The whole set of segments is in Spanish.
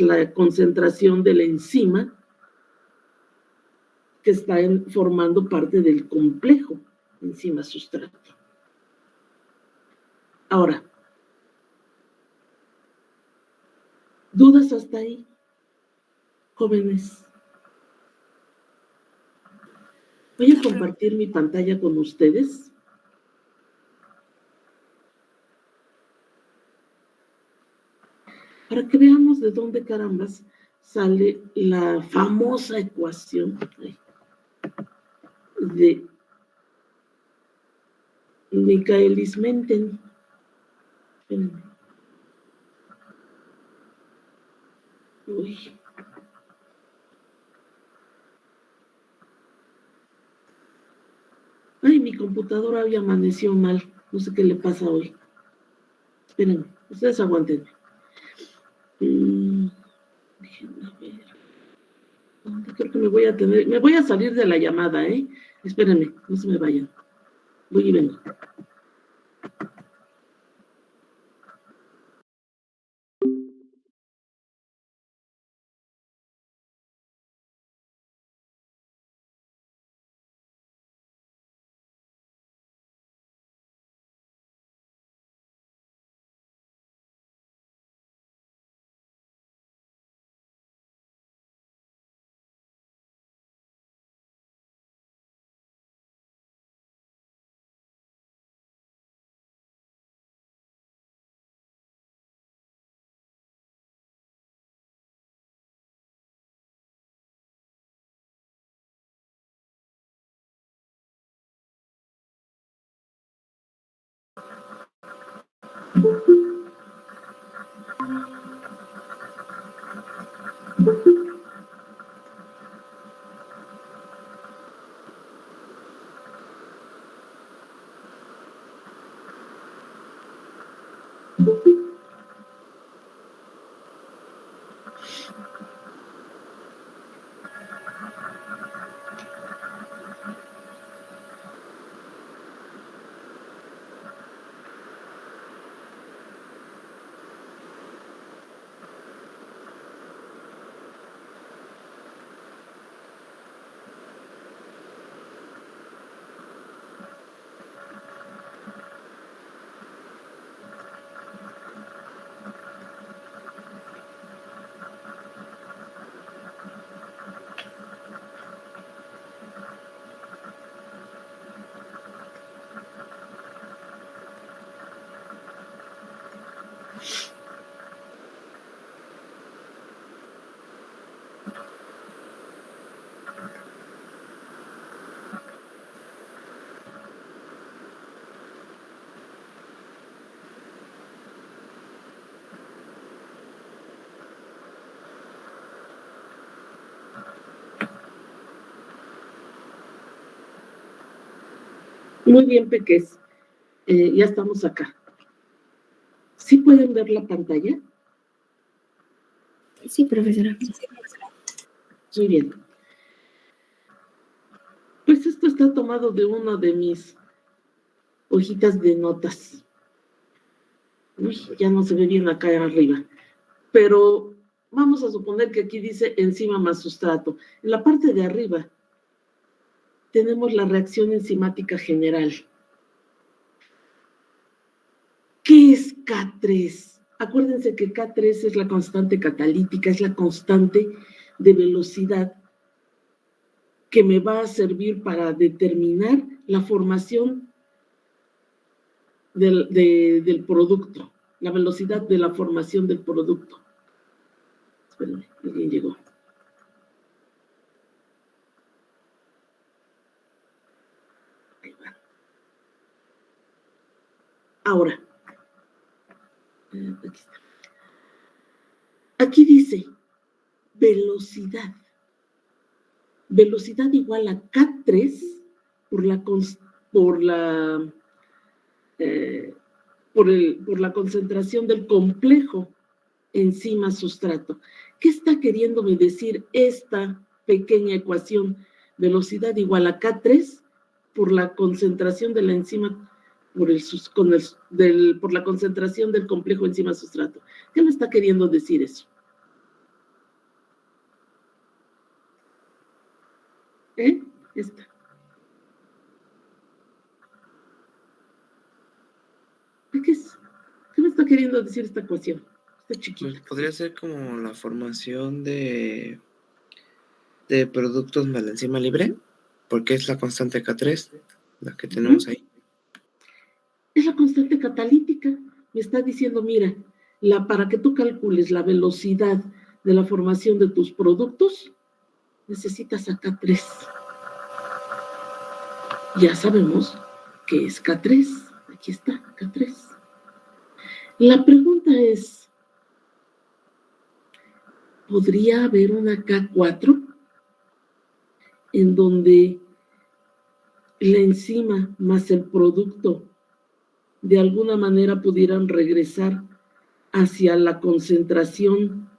la concentración de la enzima que está formando parte del complejo enzima sustrato. Ahora, ¿dudas hasta ahí, jóvenes? Voy a compartir mi pantalla con ustedes. Para que veamos de dónde carambas sale la famosa ecuación de Michaelis-Menten. Uy. Ay, mi computadora hoy amaneció mal. No sé qué le pasa hoy. Espérenme, ustedes aguanten. Déjenme ver. Creo que me voy a salir de la llamada, ¿eh? Espérenme, no se me vayan. Voy y vengo. Muy bien, peques. Ya estamos acá. ¿Sí pueden ver la pantalla? Sí, profesora. Muy bien. Pues esto está tomado de una de mis hojitas de notas. Uy, ya no se ve bien acá arriba. Pero vamos a suponer que aquí dice enzima más sustrato. En la parte de arriba tenemos la reacción enzimática general. ¿Qué es K3? Acuérdense que K3 es la constante catalítica, es la constante de velocidad que me va a servir para determinar la formación del producto, la velocidad de la formación del producto. Espérenme, alguien llegó. Ahí va. Ahora, aquí está. Aquí dice velocidad. Velocidad igual a K3 por la concentración del complejo enzima sustrato. ¿Qué está queriéndome decir esta pequeña ecuación? Velocidad igual a K3 por la concentración de la enzima por la concentración del complejo enzima sustrato. ¿Qué me está queriendo decir eso? ¿Eh? Esta. ¿Qué es? ¿Qué me está queriendo decir esta ecuación? Está chiquita. Pues podría ser como la formación de productos más la enzima libre, porque es la constante K3, la que tenemos ahí. Es la constante catalítica. Me está diciendo, mira, para que tú calcules la velocidad de la formación de tus productos, necesitas a K3. Ya sabemos que es K3. Aquí está, K3. La pregunta es, ¿podría haber una K4 en donde la enzima más el producto de alguna manera pudieran regresar hacia la concentración,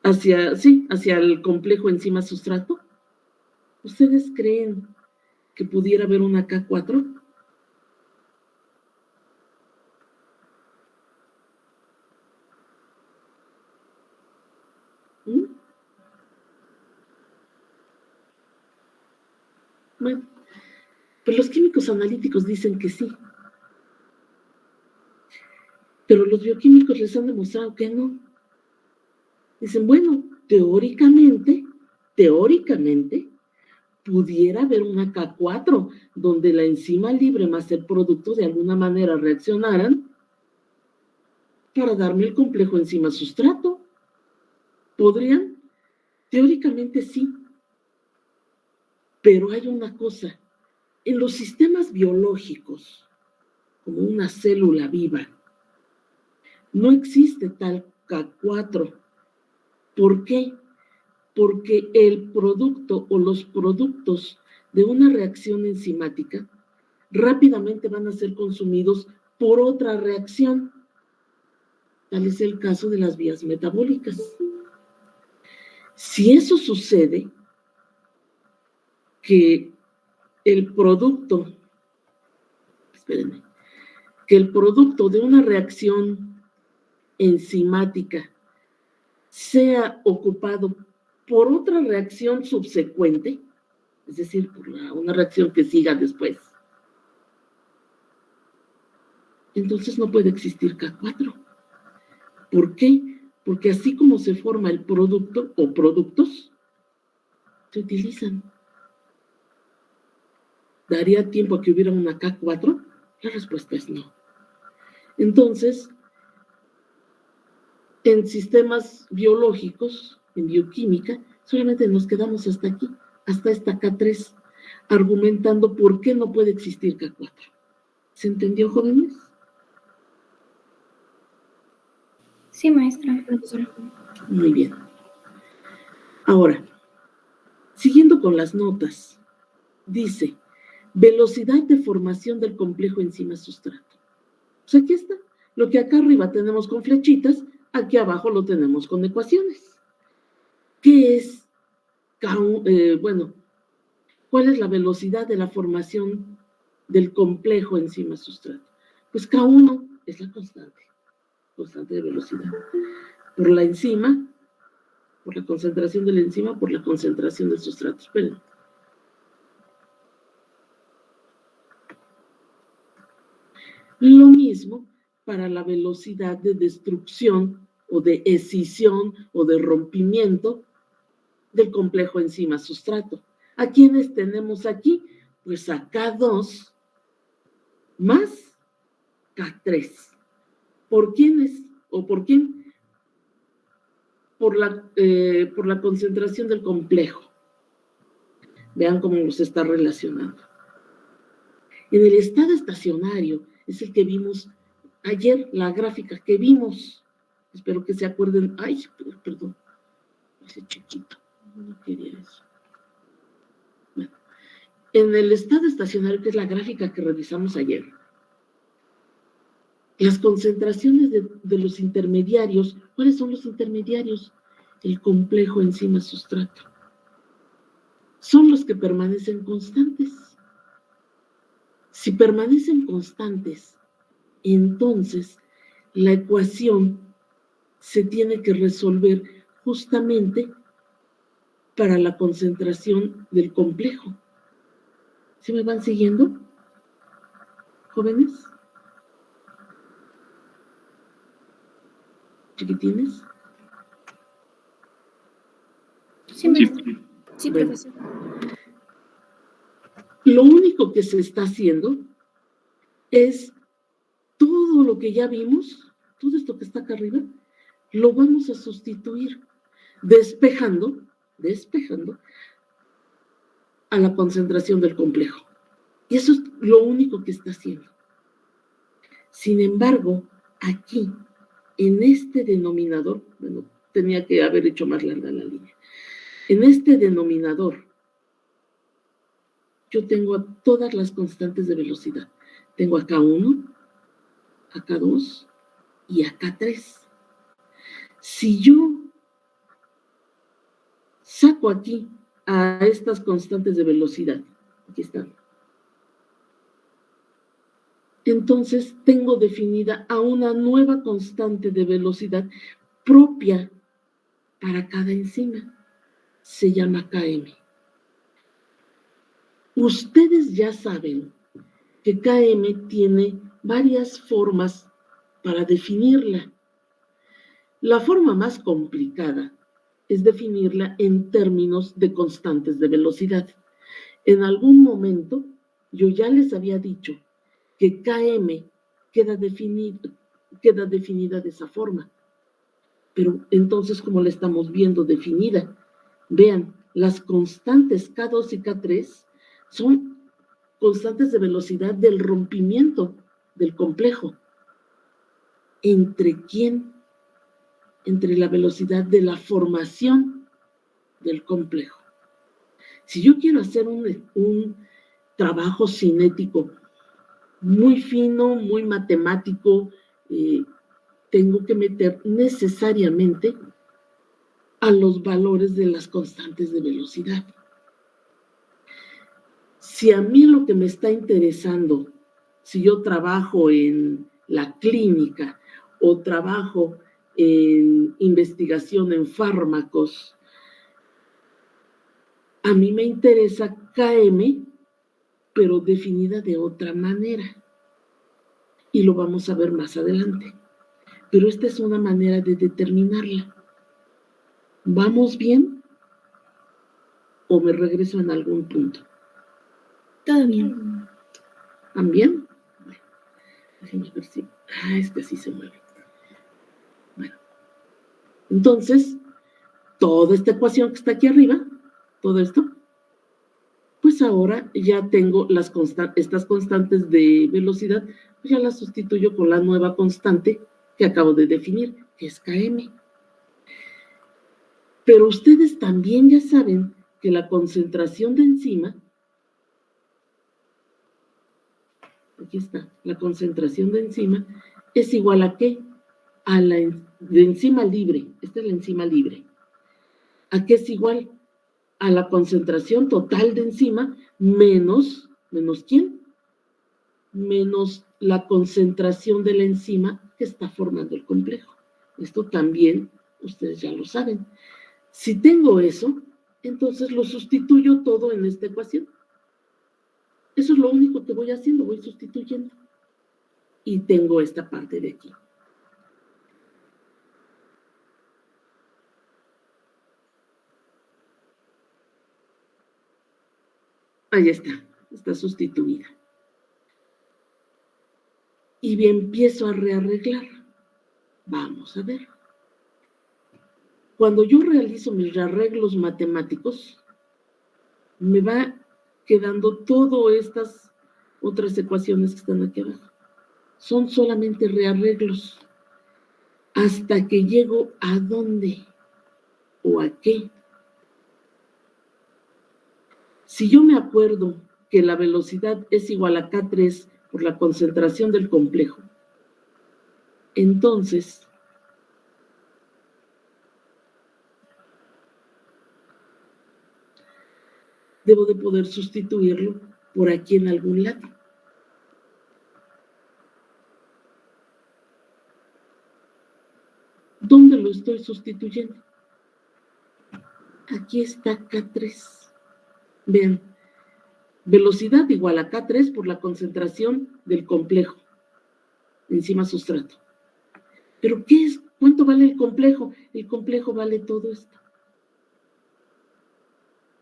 hacia el complejo enzima-sustrato? ¿Ustedes creen que pudiera haber una K4? Bueno, pues los químicos analíticos dicen que sí, pero los bioquímicos les han demostrado que no. Dicen, bueno, teóricamente, pudiera haber una K4 donde la enzima libre más el producto de alguna manera reaccionaran para darme el complejo enzima-sustrato. ¿Podrían? Teóricamente sí. Pero hay una cosa. En los sistemas biológicos, como una célula viva, no existe tal K4. ¿Por qué? Porque el producto o los productos de una reacción enzimática rápidamente van a ser consumidos por otra reacción. Tal es el caso de las vías metabólicas. Si eso sucede, que el producto, espérenme, que el producto de una reacción enzimática sea ocupado por otra reacción subsecuente, es decir, por una reacción que siga después, entonces no puede existir K4. ¿Por qué? Porque así como se forma el producto o productos, se utilizan. ¿Daría tiempo a que hubiera una K4? La respuesta es no. Entonces, en sistemas biológicos, en bioquímica, solamente nos quedamos hasta aquí, hasta esta K3, argumentando por qué no puede existir K4. ¿Se entendió, jóvenes? Sí, maestra. Muy bien. Ahora, siguiendo con las notas, dice, velocidad de formación del complejo enzima-sustrato. Pues aquí está. Lo que acá arriba tenemos con flechitas, aquí abajo lo tenemos con ecuaciones. ¿Qué es K1? ¿Cuál es la velocidad de la formación del complejo enzima-sustrato? Pues K1 es la constante de velocidad. Por la enzima, por la concentración de la enzima, por la concentración del sustrato. Esperen. Lo mismo para la velocidad de destrucción o de escisión o de rompimiento del complejo enzima-sustrato. ¿A quiénes tenemos aquí? Pues a K2 más K3. ¿Por quiénes? ¿O por quién? Por la concentración del complejo. Vean cómo los está relacionando. En el estado estacionario, es el que vimos ayer, la gráfica que vimos. Espero que se acuerden. Ay, perdón. Ese chiquito. No quería eso. Bueno, en el estado estacionario, que es la gráfica que revisamos ayer, las concentraciones de los intermediarios, ¿cuáles son los intermediarios? El complejo enzima-sustrato. Son los que permanecen constantes. Si permanecen constantes, entonces la ecuación se tiene que resolver justamente para la concentración del complejo. ¿Sí me van siguiendo, jóvenes? ¿Chiquitines? Sí, maestra. Sí, Bueno, profesor. lo único que se está haciendo es todo lo que ya vimos, todo esto que está acá arriba, lo vamos a sustituir despejando a la concentración del complejo. Y eso es lo único que está haciendo. Sin embargo, aquí, en este denominador, bueno, tenía que haber hecho más larga la línea. En este denominador, yo tengo todas las constantes de velocidad. Tengo acá 1, acá 2 y acá 3. Si yo saco aquí a estas constantes de velocidad, aquí están, entonces tengo definida a una nueva constante de velocidad propia para cada enzima. Se llama Km. Ustedes ya saben que Km tiene varias formas para definirla. La forma más complicada es definirla en términos de constantes de velocidad. En algún momento yo ya les había dicho que Km queda definida de esa forma. Pero entonces, ¿cómo la estamos viendo definida? Vean, las constantes K2 y K3 son constantes de velocidad del rompimiento del complejo. ¿Entre quién? Entre la velocidad de la formación del complejo. Si yo quiero hacer un trabajo cinético muy fino, muy matemático, tengo que meter necesariamente a los valores de las constantes de velocidad. Si a mí lo que me está interesando, si yo trabajo en la clínica o trabajo en investigación en fármacos, a mí me interesa Km, pero definida de otra manera. Y lo vamos a ver más adelante. Pero esta es una manera de determinarla. ¿Vamos bien? ¿O me regreso en algún punto? Todo bien. ¿También? Bueno, déjenme ver si... es que así se mueve. Bueno. Entonces, toda esta ecuación que está aquí arriba, todo esto, pues ahora ya tengo estas constantes de velocidad, pues ya las sustituyo con la nueva constante que acabo de definir, que es Km. Pero ustedes también ya saben que la concentración de enzima, aquí está, la concentración de enzima es igual a ¿qué? A la de enzima libre, esta es la enzima libre. ¿A qué es igual? A la concentración total de enzima menos ¿quién? Menos la concentración de la enzima que está formando el complejo. Esto también ustedes ya lo saben. Si tengo eso, entonces lo sustituyo todo en esta ecuación. Eso es lo único que voy haciendo, voy sustituyendo. Y tengo esta parte de aquí. Ahí está sustituida. Y empiezo a rearreglar. Vamos a ver. Cuando yo realizo mis rearreglos matemáticos, me va quedando todas estas otras ecuaciones que están aquí abajo. Son solamente rearreglos. Hasta que llego a dónde o a qué. Si yo me acuerdo que la velocidad es igual a K3 por la concentración del complejo, entonces debo de poder sustituirlo por aquí en algún lado. ¿Dónde lo estoy sustituyendo? Aquí está K3. Vean, velocidad igual a K3 por la concentración del complejo enzima sustrato. ¿Pero qué es? ¿Cuánto vale el complejo? El complejo vale todo esto.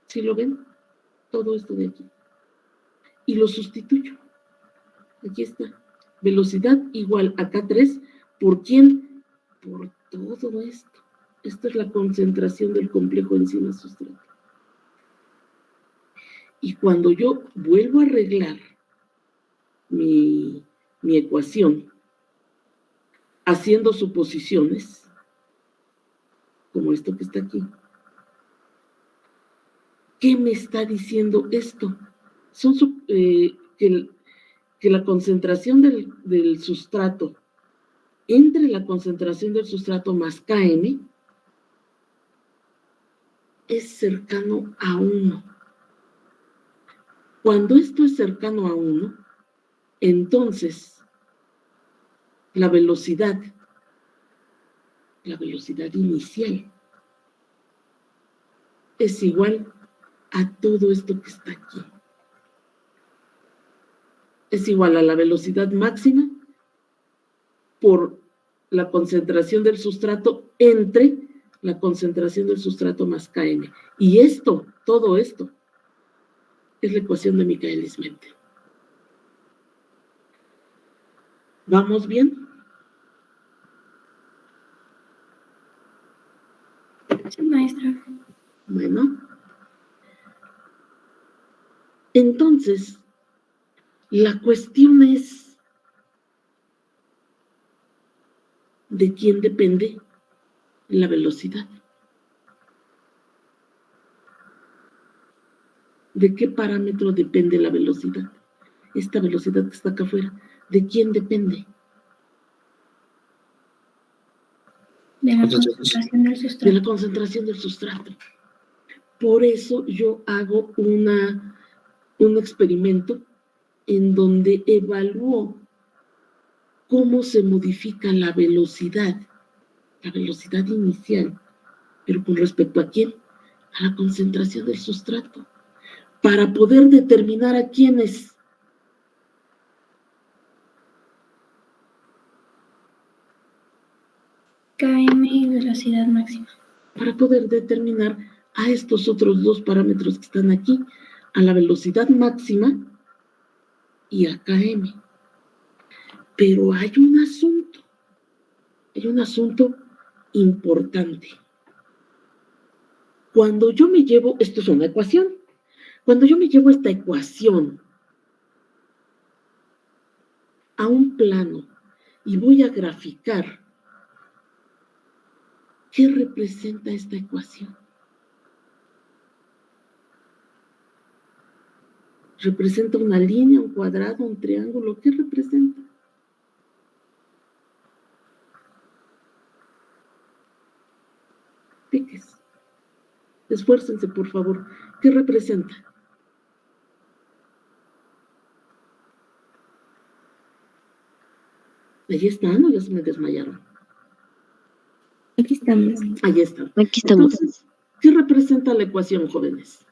¿Sí lo ven? Todo esto de aquí. Y lo sustituyo. Aquí está. Velocidad igual a K3. ¿Por quién? Por todo esto. Esta es la concentración del complejo enzima sustrato. Y cuando yo vuelvo a arreglar mi ecuación, haciendo suposiciones, como esto que está aquí, ¿qué me está diciendo esto? Que la concentración del sustrato, entre la concentración del sustrato más Km, es cercano a 1. Cuando esto es cercano a 1, entonces la velocidad inicial es igual a todo esto que está aquí. Es igual a la velocidad máxima por la concentración del sustrato entre la concentración del sustrato más Km. Y esto, todo esto, es la ecuación de Michaelis-Menten. ¿Vamos bien? Sí, maestra. Bueno. Entonces, la cuestión es, ¿de quién depende la velocidad? ¿De qué parámetro depende la velocidad? Esta velocidad que está acá afuera, ¿de quién depende? De la concentración del De sustrato. la concentración del sustrato. Por eso yo hago un experimento en donde evalúo cómo se modifica la velocidad inicial, pero con respecto a quién, a la concentración del sustrato, para poder determinar a quiénes. Km y velocidad máxima. Para poder determinar a estos otros dos parámetros que están aquí, a la velocidad máxima y a Km. Pero hay un asunto importante. Cuando yo me llevo, esto es una ecuación, cuando yo me llevo esta ecuación a un plano y voy a graficar, ¿qué representa esta ecuación? ¿Representa una línea, un cuadrado, un triángulo? ¿Qué representa? Piques. Esfuércense, por favor. ¿Qué representa? Allí están, o ya se me desmayaron. Aquí estamos. Allí están. Aquí estamos. Entonces, ¿qué representa la ecuación, jóvenes?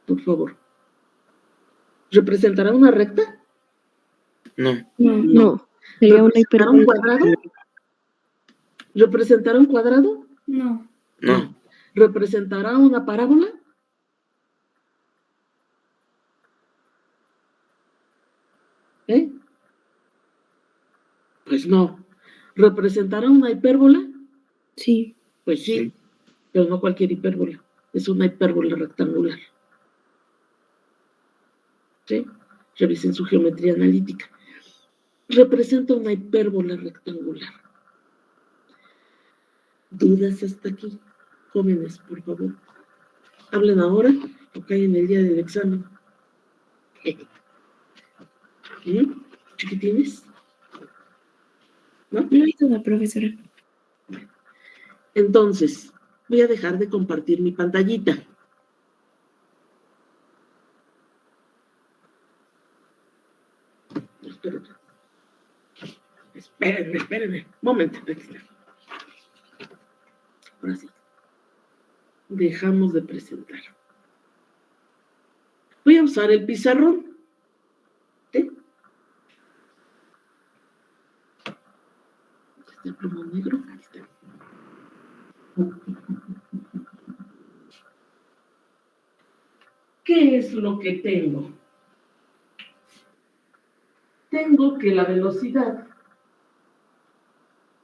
Por favor. ¿Representará una recta? No. No, sería una ¿Representará un hipérbola. cuadrado? ¿Representará un cuadrado? No. No. ¿Representará una parábola? ¿Eh? Pues no. ¿Representará una hipérbola? Sí. Pues sí, Sí. pero no cualquier hipérbola. Es una hipérbola rectangular. ¿Sí? Revisen su geometría analítica. Representa una hipérbola rectangular. ¿Dudas hasta aquí? Jóvenes, por favor. Hablen ahora o caen el día del examen. ¿Chiquitines? ¿No? No hay duda, profesora. Entonces, voy a dejar de compartir mi pantallita. Espérenme. Momento. Ahora sí. dejamos de presentar. Voy a usar el pizarrón. ¿Sí? ¿Está el plomo negro? Ahí está. ¿Qué es lo que tengo? Tengo que la velocidad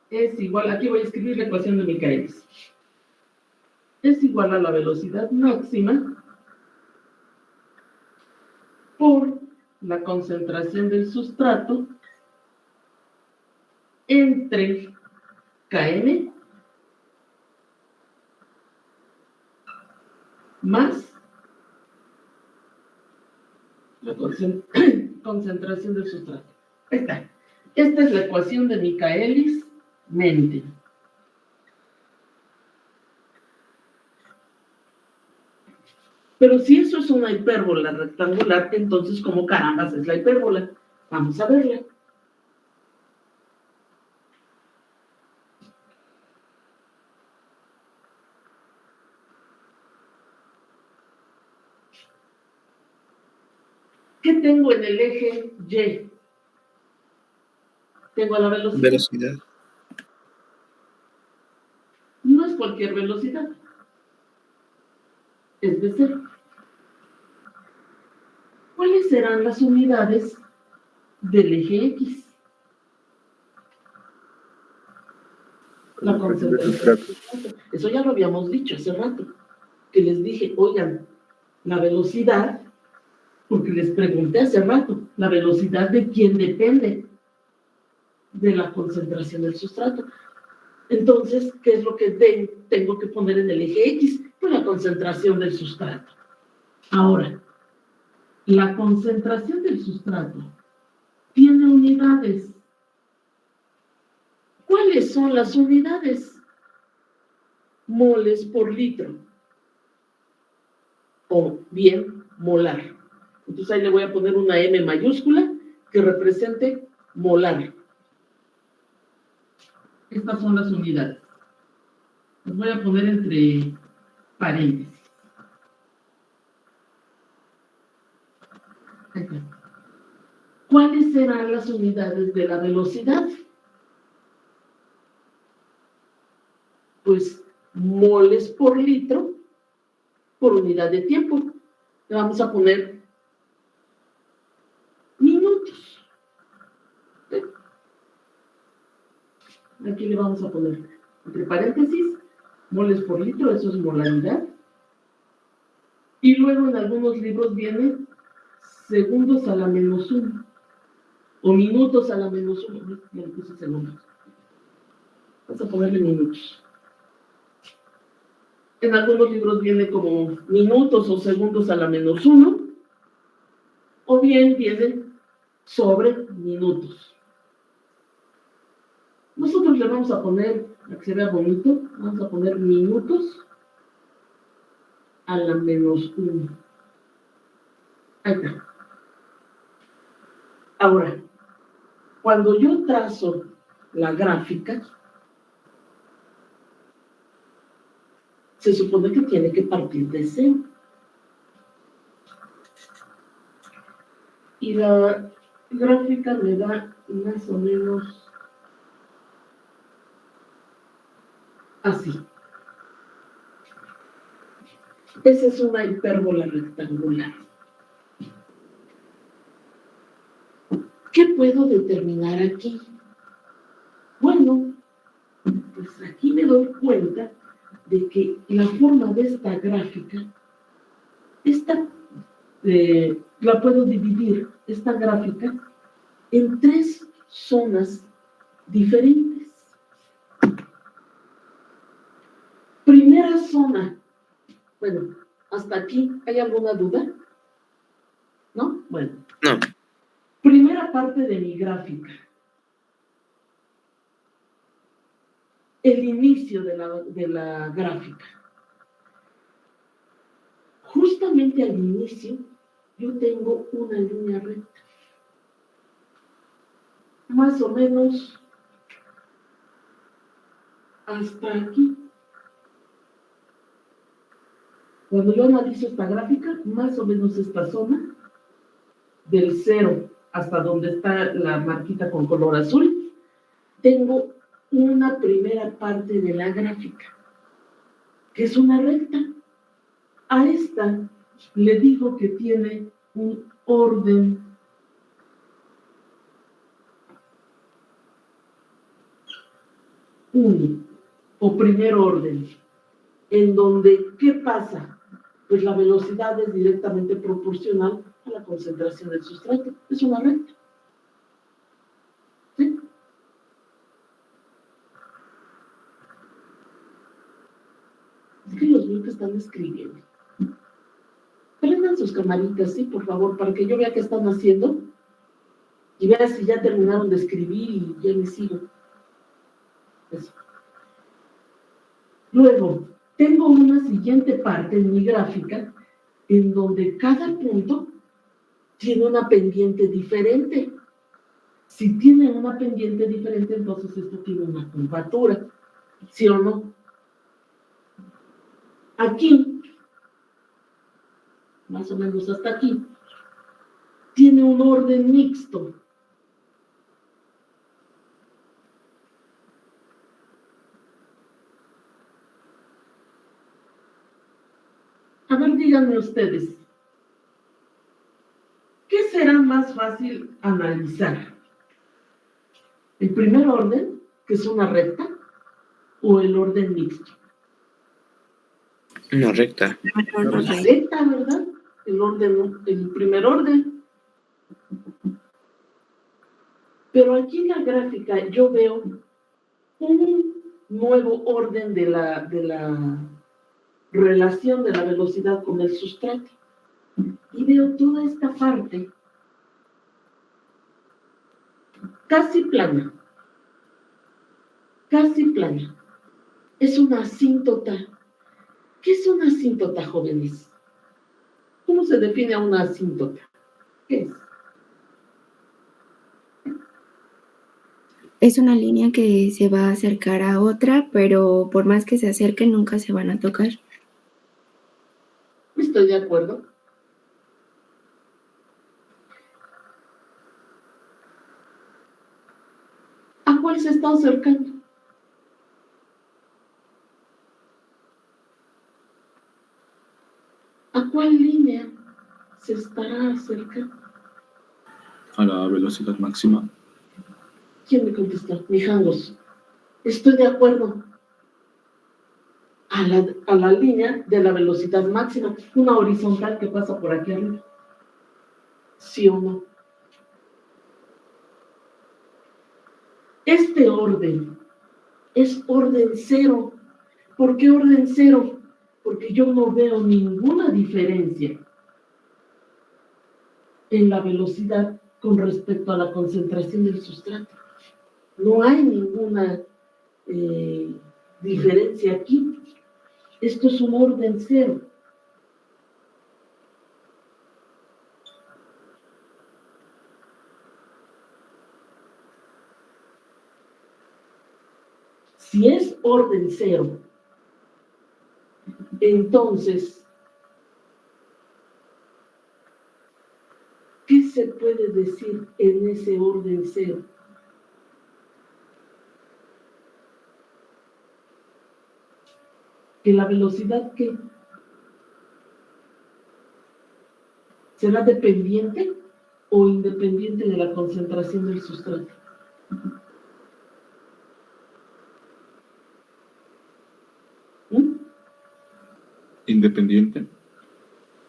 es igual, aquí voy a escribir la ecuación de Michaelis. Es igual a la velocidad máxima por la concentración del sustrato entre Km más la concentración del sustrato. Ahí está. Esta es la ecuación de Michaelis-Menten. Pero si eso es una hipérbola rectangular, entonces, ¿cómo carambas es la hipérbola? Vamos a verla. ¿Qué tengo en el eje Y? Tengo la velocidad. Velocidad. No es cualquier velocidad. Es de cero. ¿Cuáles serán las unidades del eje X? La concentración. Eso ya lo habíamos dicho hace rato. Que les dije, oigan, la velocidad, porque les pregunté hace rato, la velocidad de quién depende de la concentración del sustrato. Entonces, ¿qué es lo que tengo que poner en el eje X? Pues la concentración del sustrato. Ahora, la concentración del sustrato tiene unidades. ¿Cuáles son las unidades? Moles por litro. O bien, molar. Entonces ahí le voy a poner una M mayúscula que represente molar. Estas son las unidades. Las voy a poner entre paréntesis. ¿Cuáles serán las unidades de la velocidad? Pues moles por litro por unidad de tiempo. Le vamos a poner minutos. ¿Sí? Aquí le vamos a poner entre paréntesis moles por litro, eso es molaridad. Y luego en algunos libros viene segundos a la menos 1 o minutos a la menos 1. Ya le puse segundos. Vamos a ponerle minutos. En algunos libros viene como minutos o segundos a la menos 1, o bien vienen sobre minutos. Nosotros le vamos a poner, para que se vea bonito, vamos a poner minutos a la menos 1. Ahí está. Ahora, cuando yo trazo la gráfica, se supone que tiene que partir de 0. Y la gráfica me da más o menos así. Esa es una hipérbola rectangular. ¿Qué puedo determinar aquí? Bueno, pues aquí me doy cuenta de que la forma de esta gráfica, la puedo dividir, esta gráfica, en 3 zonas diferentes. Primera zona. Bueno, hasta aquí, ¿hay alguna duda? ¿No? Bueno. No. Primera parte de mi gráfica. El inicio de la gráfica. Justamente al inicio, yo tengo una línea recta. Más o menos hasta aquí. Cuando yo analizo esta gráfica, más o menos esta zona, del 0 hasta donde está la marquita con color azul, tengo una primera parte de la gráfica, que es una recta. A esta le digo que tiene un orden uno, o primer orden, en donde, ¿qué pasa? Pues la velocidad es directamente proporcional a la concentración del sustrato. Es una recta. ¿Sí? Es que los veo que están escribiendo. Prendan sus camaritas, sí, por favor, para que yo vea qué están haciendo y vea si ya terminaron de escribir y ya les sigo. Eso. Luego, tengo una siguiente parte en mi gráfica en donde cada punto tiene una pendiente diferente. Si tiene una pendiente diferente, entonces esto tiene una curvatura, ¿sí o no? Aquí, más o menos hasta aquí, tiene un orden mixto. A ver, díganme ustedes, ¿qué será más fácil analizar? ¿El primer orden, que es una recta, o el orden mixto? Una recta. La recta, ¿verdad? El primer orden. Pero aquí en la gráfica yo veo un nuevo orden de la relación de la velocidad con el sustrato. Y veo toda esta parte casi plana. Casi plana. Es una asíntota. ¿Qué es una asíntota, jóvenes? ¿Cómo se define a una asíntota? ¿Qué es? Es una línea que se va a acercar a otra, pero por más que se acerquen, nunca se van a tocar. Estoy de acuerdo. ¿A cuál se está acercando? ¿A cuál línea se estará acercando? A la velocidad máxima. ¿Quién me contestó? Mijangos. Estoy de acuerdo. A la línea de la velocidad máxima, una horizontal que pasa por aquí arriba. ¿Sí o no? Este orden es orden cero. ¿Por qué orden cero? Porque yo no veo ninguna diferencia en la velocidad con respecto a la concentración del sustrato. No hay ninguna diferencia aquí. Esto es un orden cero. Si es orden cero, entonces, ¿qué se puede decir en ese orden cero? Que la velocidad, ¿qué? ¿Será dependiente o independiente de la concentración del sustrato? Independiente.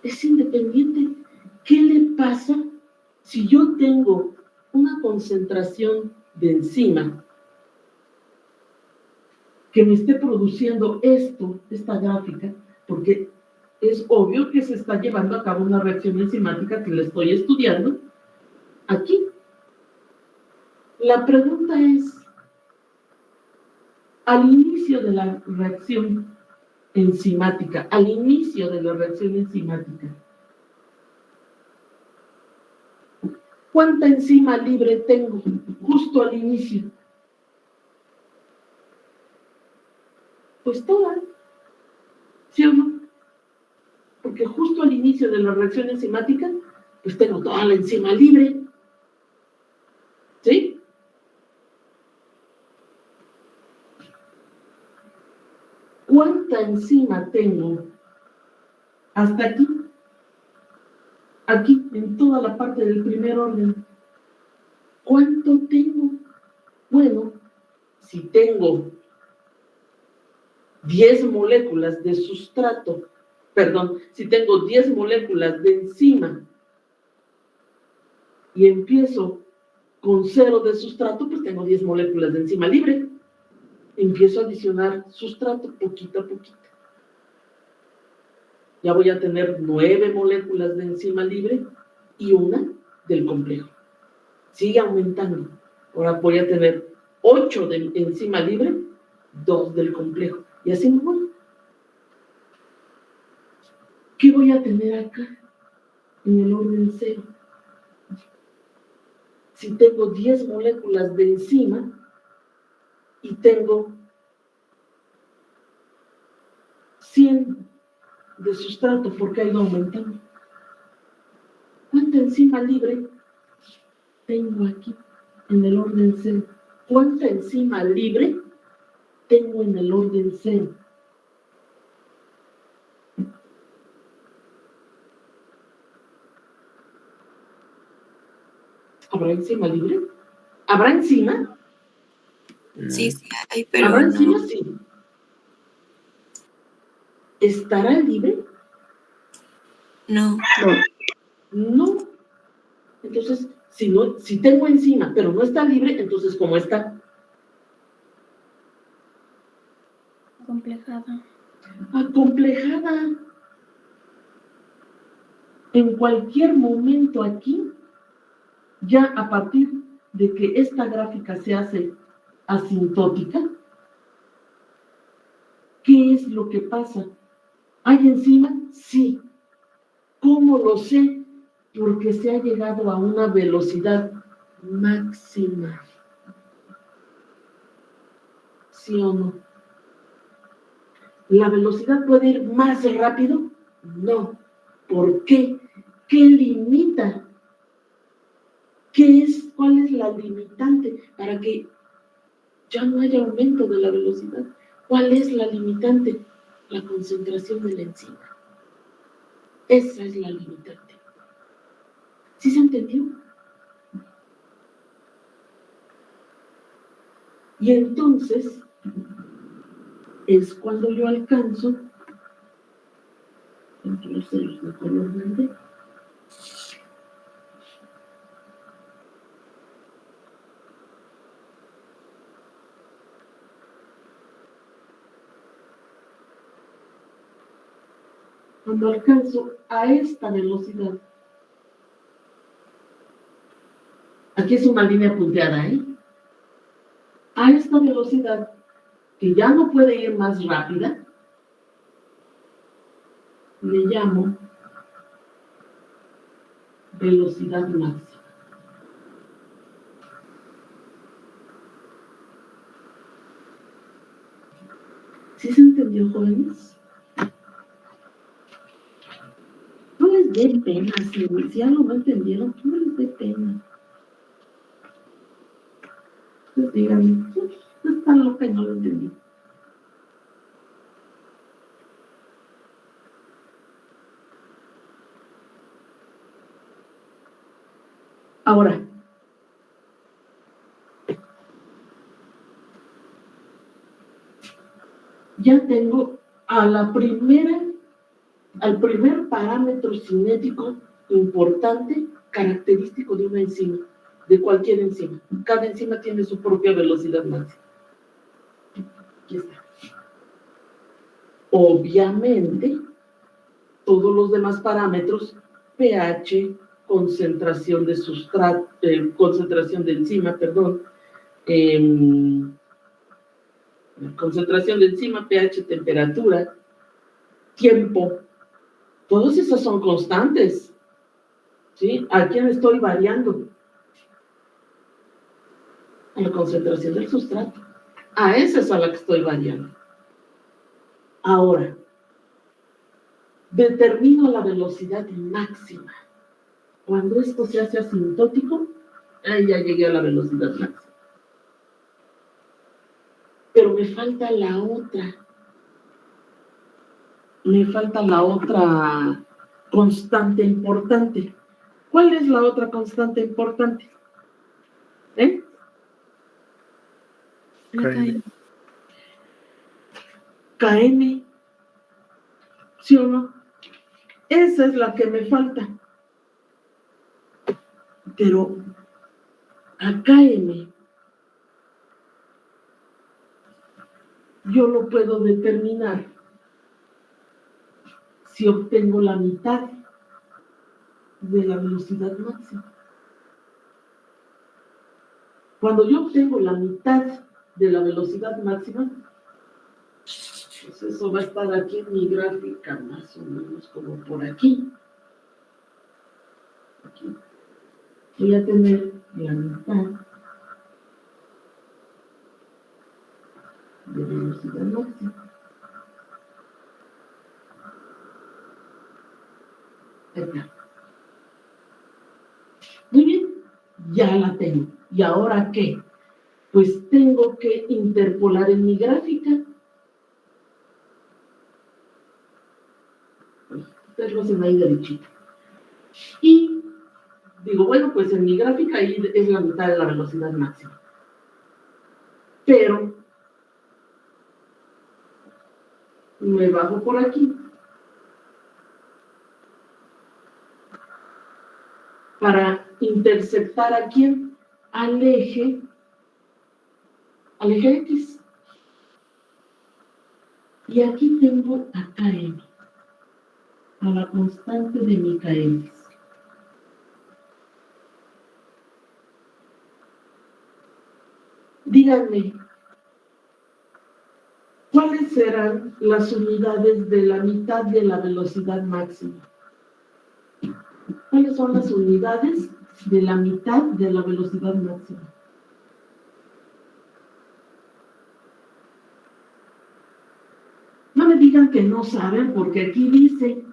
Es independiente. ¿Qué le pasa si yo tengo una concentración de enzima que me esté produciendo esta gráfica? Porque es obvio que se está llevando a cabo una reacción enzimática que la estoy estudiando aquí. La pregunta es, al inicio de la reacción enzimática, ¿cuánta enzima libre tengo justo al inicio? Pues toda, ¿sí o no? Porque justo al inicio de la reacción enzimática, pues tengo toda la enzima libre. ¿Sí? ¿Cuánta enzima tengo hasta aquí? Aquí, en toda la parte del primer orden. ¿Cuánto tengo? Bueno, si tengo 10 moléculas de sustrato, perdón, si tengo 10 moléculas de enzima y empiezo con 0 de sustrato, pues tengo 10 moléculas de enzima libre. Empiezo a adicionar sustrato poquito a poquito. Ya voy a tener 9 moléculas de enzima libre y una del complejo. Sigue aumentando. Ahora voy a tener 8 de enzima libre, 2 del complejo. Y así me voy. ¿Qué voy a tener acá? En el orden 0. Si tengo 10 moléculas de enzima y tengo 100 de sustrato, porque ha ido aumentando. ¿Cuánta enzima libre tengo aquí en el orden 0? ¿Cuánta enzima libre tengo en el orden 0? ¿Habrá enzima libre? ¿Habrá enzima? No. Sí, sí hay, pero ¿Habrá no. enzima? Sí. ¿Estará libre? No. No. Entonces, si tengo enzima, pero no está libre, entonces, ¿cómo está? Complejada. Acomplejada. En cualquier momento aquí, ya a partir de que esta gráfica se hace asintótica, ¿qué es lo que pasa? ¿Hay enzima? Sí. ¿Cómo lo sé? Porque se ha llegado a una velocidad máxima. ¿Sí o no? ¿La velocidad puede ir más rápido? No. ¿Por qué? ¿Qué limita? ¿Cuál es la limitante para que ya no haya aumento de la velocidad? ¿Cuál es la limitante? La concentración de la enzima. Esa es la limitante. ¿Sí se entendió? Y entonces es cuando yo alcanzo los ceros de color verde. Cuando alcanzo a esta velocidad. Aquí es una línea punteada, ¿eh? A esta velocidad, que ya no puede ir más rápida, le llamo velocidad máxima. ¿Sí se entendió, jóvenes? No les dé pena, si algo no entendieron, no les dé pena. Pues díganme, está loca y no lo entendí. Ahora, ya tengo al primer parámetro cinético importante, característico de una enzima, de cualquier enzima. Cada enzima tiene su propia velocidad máxima. Aquí está. Obviamente, todos los demás parámetros, pH, concentración de sustrato, concentración de enzima, perdón, concentración de enzima, pH, temperatura, tiempo, todas esas son constantes, ¿sí? ¿A quién estoy variando? A la concentración del sustrato. A esa es a la que estoy variando. Ahora, determino la velocidad máxima. Cuando esto se hace asintótico, ahí ya llegué a la velocidad máxima. Pero me falta la otra. Me falta la otra constante importante. ¿Cuál es la otra constante importante? La KM. KM. ¿Sí o no? Esa es la que me falta. Pero a KM yo lo puedo determinar si obtengo la mitad de la velocidad máxima. Cuando yo obtengo la mitad de la velocidad máxima, pues eso va a estar aquí en mi gráfica, más o menos como por aquí. Aquí. Voy a tener la mitad de velocidad máxima. Acá. Muy bien, ya la tengo. ¿Y ahora qué? Pues tengo que interpolar en mi gráfica. Ustedes lo hacen ahí derechito. Y digo, bueno, pues en mi gráfica ahí es la mitad de la velocidad máxima. Pero me bajo por aquí para interceptar a quién, al eje X. Y aquí tengo a KM, a la constante de mi KM. Díganme, ¿cuáles serán las unidades de la mitad de la velocidad máxima? ¿Cuáles son las unidades de la mitad de la velocidad máxima? No me digan que no saben, porque aquí dice.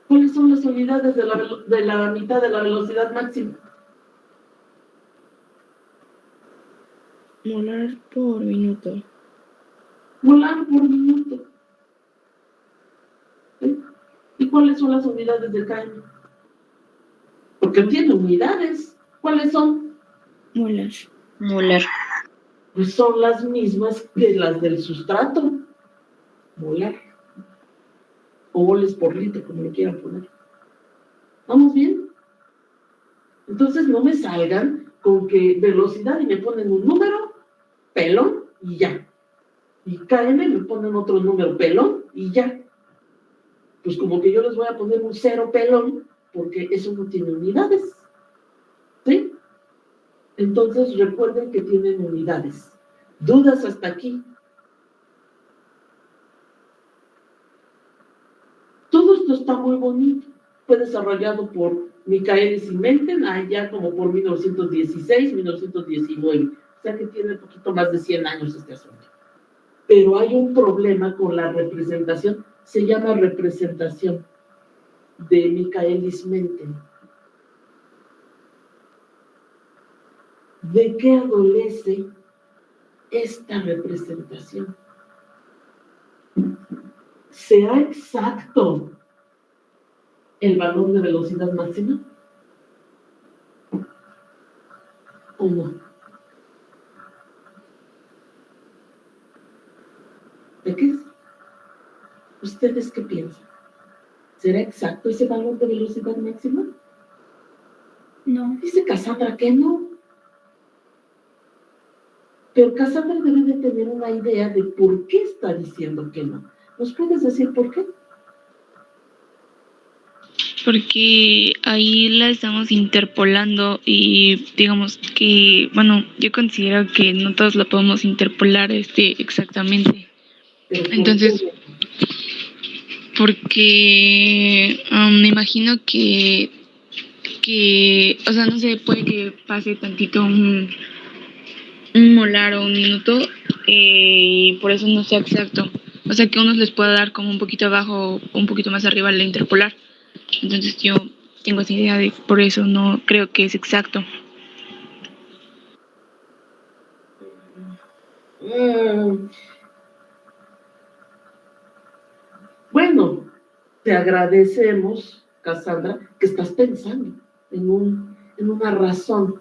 ¿Cuáles son las unidades de la mitad de la velocidad máxima? Molar por minuto. Molar por minuto. ¿Sí? ¿Y cuáles son las unidades de KM? Porque tiene unidades. ¿Cuáles son? Molar. Molar. Pues son las mismas que las del sustrato. Molar. O moles por litro, como le quieran poner. ¿Vamos bien? Entonces no me salgan con que velocidad y me ponen un número, pelón, y ya. Y KM me ponen otro número, pelón, y ya. Pues como que yo les voy a poner un 0 pelón, porque eso no tiene unidades. ¿Sí? Entonces recuerden que tienen unidades. ¿Dudas hasta aquí? Todo esto está muy bonito. Fue desarrollado por Michaelis y Menten allá como por 1916, 1919. O sea que tiene un poquito más de 100 años este asunto. Pero hay un problema con la representación. Se llama representación de Michaelis Menten. ¿De qué adolece esta representación? ¿Será exacto el valor de velocidad máxima? ¿O no? ¿De qué es? ¿Ustedes qué piensan? ¿Será exacto ese valor de velocidad máxima? No. Dice Cassandra que no. Pero Cassandra debe de tener una idea de por qué está diciendo que no. ¿Nos puedes decir por qué? Porque ahí la estamos interpolando y digamos que, bueno, yo considero que no todos la podemos interpolar exactamente. Entonces, porque me imagino que, o sea, no sé, puede que pase tantito un molar o un minuto y por eso no sea exacto. O sea, que unos les pueda dar como un poquito abajo o un poquito más arriba al interpolar. Entonces yo tengo esa idea de por eso no creo que es exacto. Bueno, te agradecemos, Cassandra, que estás pensando en una razón.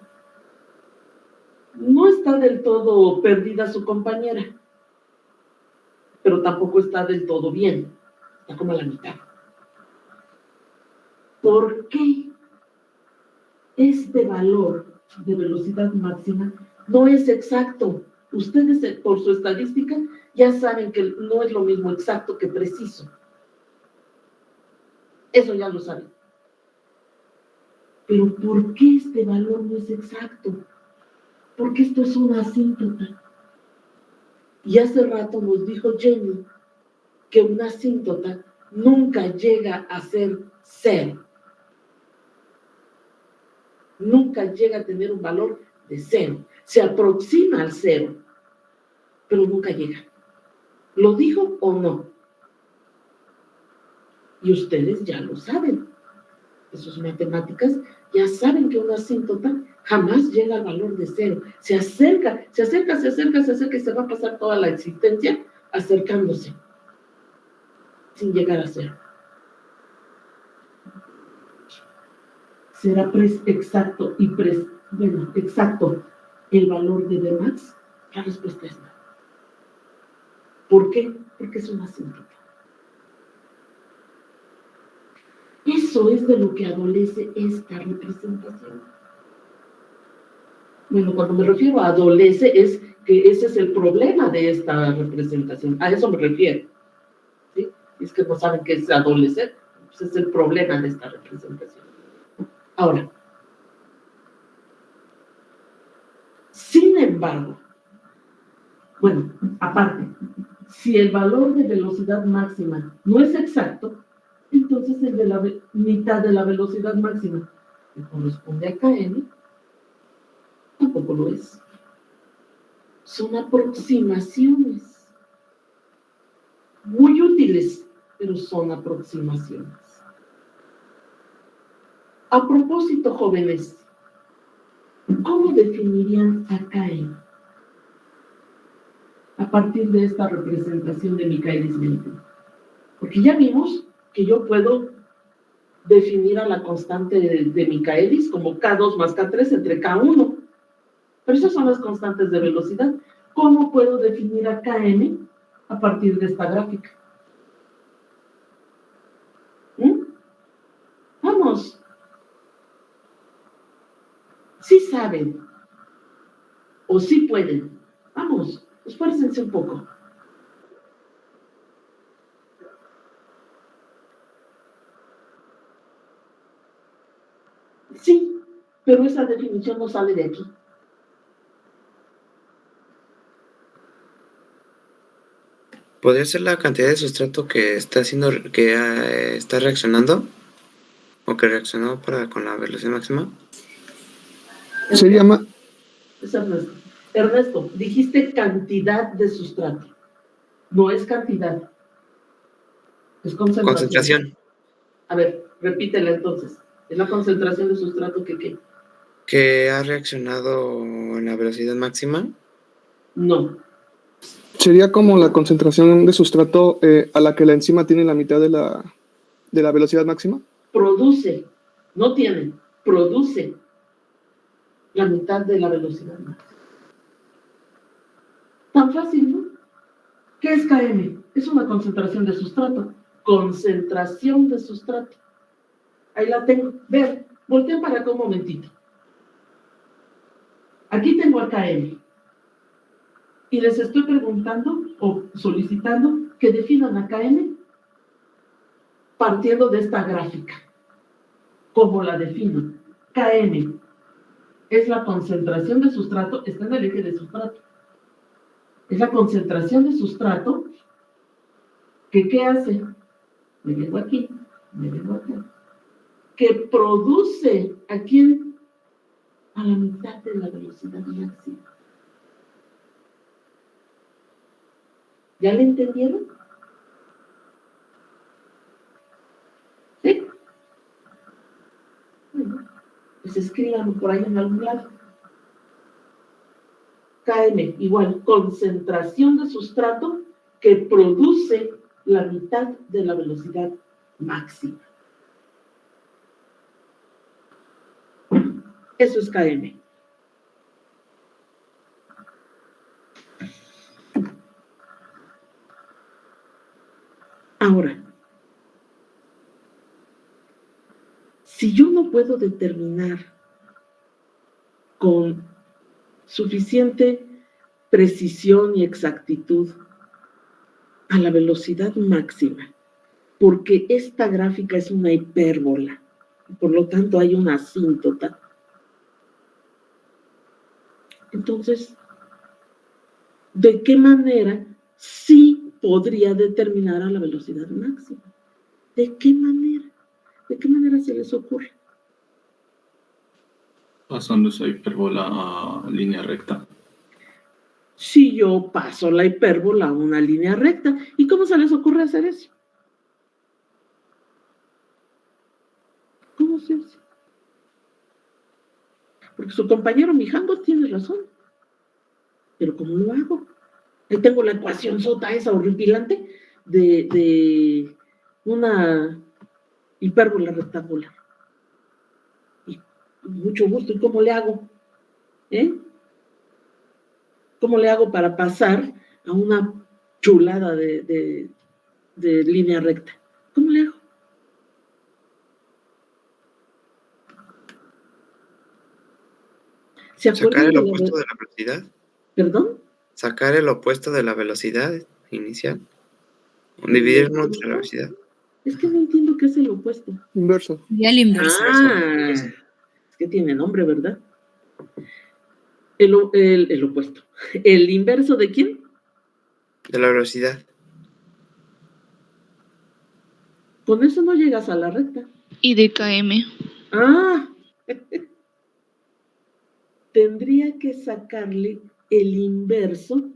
No está del todo perdida su compañera, pero tampoco está del todo bien. Está como a la mitad. ¿Por qué este valor de velocidad máxima no es exacto? Ustedes, por su estadística, ya saben que no es lo mismo exacto que preciso. Eso ya lo saben. Pero ¿por qué este valor no es exacto? Porque esto es una asíntota. Y hace rato nos dijo Jenny que una asíntota nunca llega a ser cero. Nunca llega a tener un valor de cero. Se aproxima al cero, pero nunca llega. ¿Lo dijo o no? Y ustedes ya lo saben. Sus matemáticas ya saben que una asíntota jamás llega al valor de cero. Se acerca y se va a pasar toda la existencia acercándose, sin llegar a cero. ¿Será exacto exacto el valor de Dmax? La respuesta es no. ¿Por qué? Porque es una asíntota. Eso es de lo que adolece esta representación. Bueno, cuando me refiero a adolece es que ese es el problema de esta representación. A eso me refiero. ¿Sí? Es que no saben qué es adolecer. Pues es el problema de esta representación. Ahora, sin embargo, bueno, aparte, si el valor de velocidad máxima no es exacto, entonces el de la mitad de la velocidad máxima, que corresponde a km, tampoco lo es. Son aproximaciones muy útiles, pero son aproximaciones. A propósito, jóvenes, ¿cómo definirían a km a partir de esta representación de Michaelis-Menten? Porque ya vimos que yo puedo definir a la constante de Michaelis como K2 más K3 entre K1. Pero esas son las constantes de velocidad. ¿Cómo puedo definir a Km a partir de esta gráfica? Vamos. Sí saben. O sí pueden. Vamos, esfuércense un poco. Sí, pero esa definición no sale de aquí. ¿Podría ser la cantidad de sustrato que está haciendo, que está reaccionando? ¿O que reaccionó con la velocidad máxima? Sería más. Es Ernesto. Ernesto, dijiste cantidad de sustrato. No es cantidad. Es concentración. Concentración. A ver, repítela entonces. ¿Es la concentración de sustrato que qué? ¿Que ha reaccionado en la velocidad máxima? No. Sería como la concentración de sustrato a la que la enzima tiene la mitad de la velocidad máxima. Produce, no tiene, produce la mitad de la velocidad máxima. Tan fácil, ¿no? ¿Qué es Km? Es una concentración de sustrato. Concentración de sustrato. Ahí la tengo. Ver, volteen para acá un momentito. Aquí tengo a Km. Y les estoy preguntando o solicitando que definan a Km partiendo de esta gráfica. ¿Cómo la defino? Km es la concentración de sustrato, está en el eje de sustrato. Es la concentración de sustrato que ¿qué hace? Me vengo aquí, me vengo acá. Que produce, ¿a quién? A la mitad de la velocidad máxima. ¿Ya le entendieron? Pues escríbanlo por ahí en algún lado. KM, igual, concentración de sustrato que produce la mitad de la velocidad máxima. Eso es KM. Ahora, si yo no puedo determinar con suficiente precisión y exactitud a la velocidad máxima, porque esta gráfica es una hipérbola, por lo tanto hay una asíntota. Entonces, ¿de qué manera sí podría determinar a la velocidad máxima? ¿De qué manera? ¿De qué manera se les ocurre? Pasando esa hipérbola a línea recta. Si yo paso la hipérbola a una línea recta, ¿y cómo se les ocurre hacer eso? ¿Cómo se hace? Porque su compañero Mijangos tiene razón. Pero ¿cómo lo hago? Ahí tengo la ecuación sota esa horripilante de una hipérbola rectangular. Y mucho gusto. ¿Y cómo le hago? ¿Cómo le hago para pasar a una chulada de línea recta? ¿Cómo le hago? ¿Se acuerdan Sacar el de opuesto de la velocidad. ¿Perdón? Sacar el opuesto de la velocidad inicial. Dividirlo entre la velocidad. Es que no entiendo qué es el opuesto. Inverso. Ya el inverso. Es que tiene nombre, ¿verdad? El opuesto. ¿El inverso de quién? De la velocidad. Con eso no llegas a la recta. Y de KM. Ah, tendría que sacarle el inverso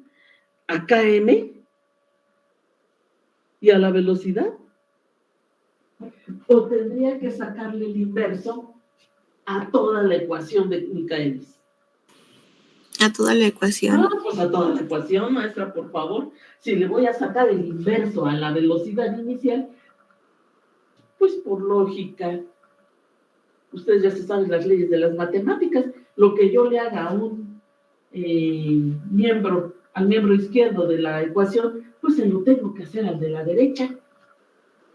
a KM y a la velocidad. O tendría que sacarle el inverso a toda la ecuación de Michaelis. A toda la ecuación. Pues a toda la ecuación, maestra, por favor. Si le voy a sacar el inverso a la velocidad inicial, pues por lógica, ustedes ya se saben las leyes de las matemáticas, lo que yo le haga a un al miembro izquierdo de la ecuación, pues se lo tengo que hacer al de la derecha.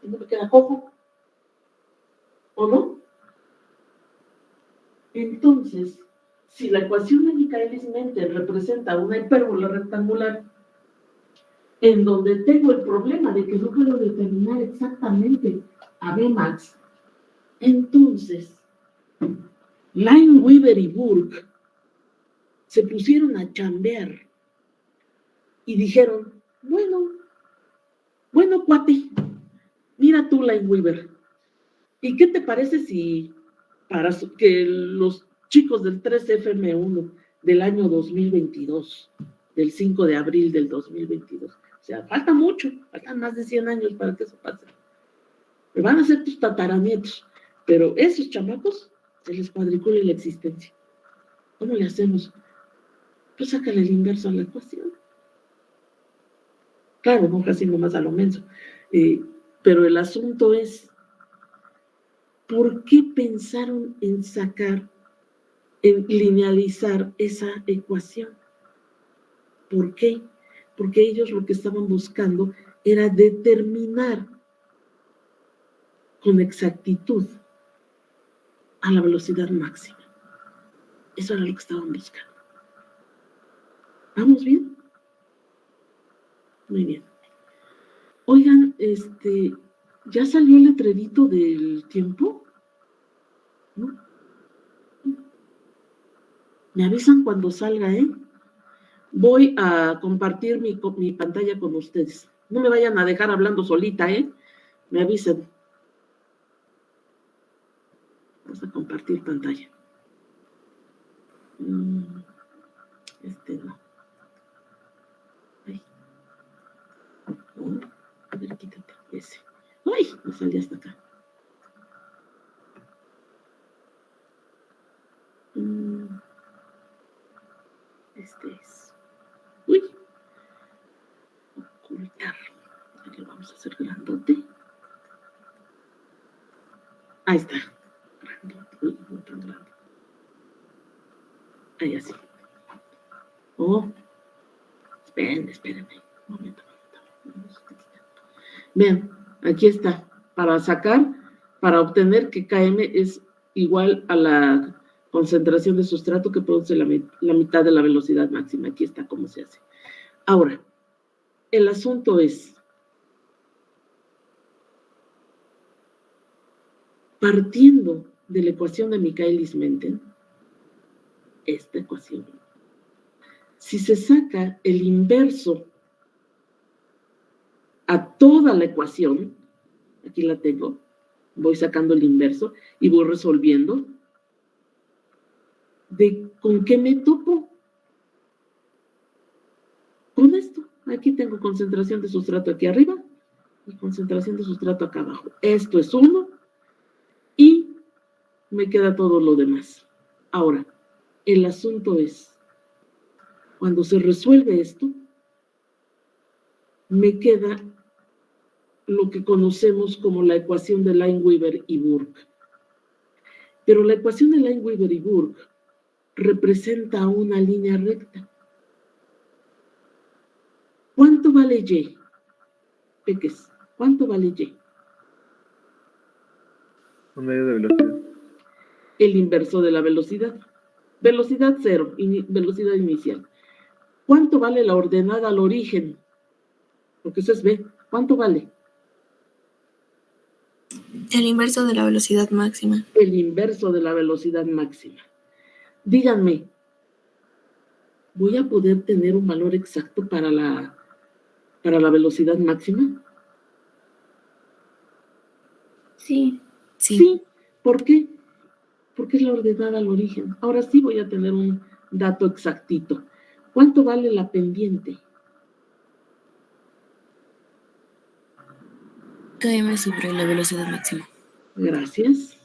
¿Y no me queda cojo? ¿O no? Entonces, si la ecuación de Michaelis-Menten representa una hipérbola rectangular, en donde tengo el problema de que no puedo determinar exactamente a Bmax, entonces Lineweaver y Burke se pusieron a chambear y dijeron, bueno, cuate, mira tú, Lineweaver, ¿y qué te parece si para que los chicos del 3FM1 del año 2022, del 5 de abril del 2022, o sea, falta mucho, faltan más de 100 años para que eso pase. Me van a ser tus tataranietos, pero esos chamacos se les cuadricula la existencia. ¿Cómo le hacemos? Pues sácale el inverso a la ecuación. Claro, no casi nomás a lo menso. Pero el asunto es, ¿por qué pensaron en linealizar esa ecuación? ¿Por qué? Porque ellos lo que estaban buscando era determinar con exactitud a la velocidad máxima. Eso era lo que estaban buscando. ¿Vamos bien? Muy bien. Oigan, ¿ya salió el letrerito del tiempo? ¿No? Me avisan cuando salga, ¿eh? Voy a compartir mi pantalla con ustedes. No me vayan a dejar hablando solita, ¿eh? Me avisan. Vamos a compartir pantalla. No. Ay. A ver, quítate ese. ¡Ay! Me salí hasta acá. ocultar. Aquí lo vamos a hacer grandote. Ahí está. Grandote. Uy, no tan grande. Ahí así. Oh. Espérenme. Un momento. Vean, aquí está. Para obtener que Km es igual a la concentración de sustrato que produce la mitad de la velocidad máxima. Aquí está cómo se hace. Ahora, el asunto es, partiendo de la ecuación de Michaelis-Menten, esta ecuación, si se saca el inverso a toda la ecuación, aquí la tengo, voy sacando el inverso y voy resolviendo, ¿con qué me topo? Con esto. Aquí tengo concentración de sustrato aquí arriba y concentración de sustrato acá abajo. Esto es 1 y me queda todo lo demás. Ahora, el asunto es, cuando se resuelve esto, me queda lo que conocemos como la ecuación de Lineweaver y Burke. Pero la ecuación de Lineweaver y Burke representa una línea recta. ¿Cuánto vale Y? Peques, ¿cuánto vale Y? Un medio de velocidad. El inverso de la velocidad. Velocidad cero, velocidad inicial. ¿Cuánto vale la ordenada al origen? Porque eso es B. ¿Cuánto vale? El inverso de la velocidad máxima. El inverso de la velocidad máxima. Díganme, ¿voy a poder tener un valor exacto para la velocidad máxima? Sí. Sí. ¿Por qué? Porque es la ordenada al origen. Ahora sí voy a tener un dato exactito. ¿Cuánto vale la pendiente? Km sobre la velocidad máxima. Gracias.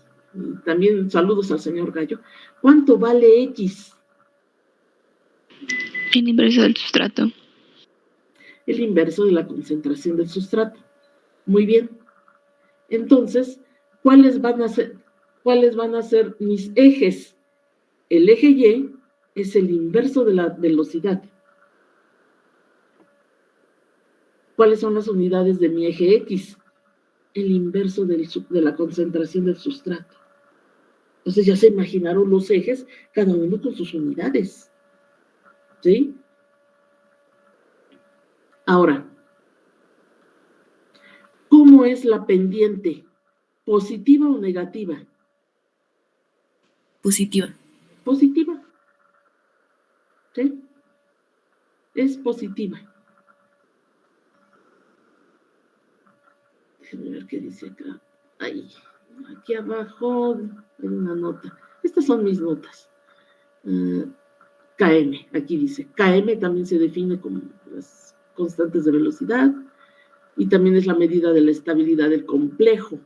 También saludos al señor Gallo. ¿Cuánto vale X? El inverso del sustrato. El inverso de la concentración del sustrato. Muy bien. Entonces, ¿cuáles van a ser mis ejes? El eje Y es el inverso de la velocidad. ¿Cuáles son las unidades de mi eje X? El inverso de la concentración del sustrato. Entonces ya se imaginaron los ejes, cada uno con sus unidades. ¿Sí? Ahora, ¿cómo es la pendiente? ¿Positiva o negativa? Positiva. Positiva. ¿Sí? Es positiva. Déjenme ver qué dice acá. Ahí. Aquí abajo hay una nota. Estas son mis notas. KM, aquí dice. KM también se define como las constantes de velocidad y también es la medida de la estabilidad del complejo.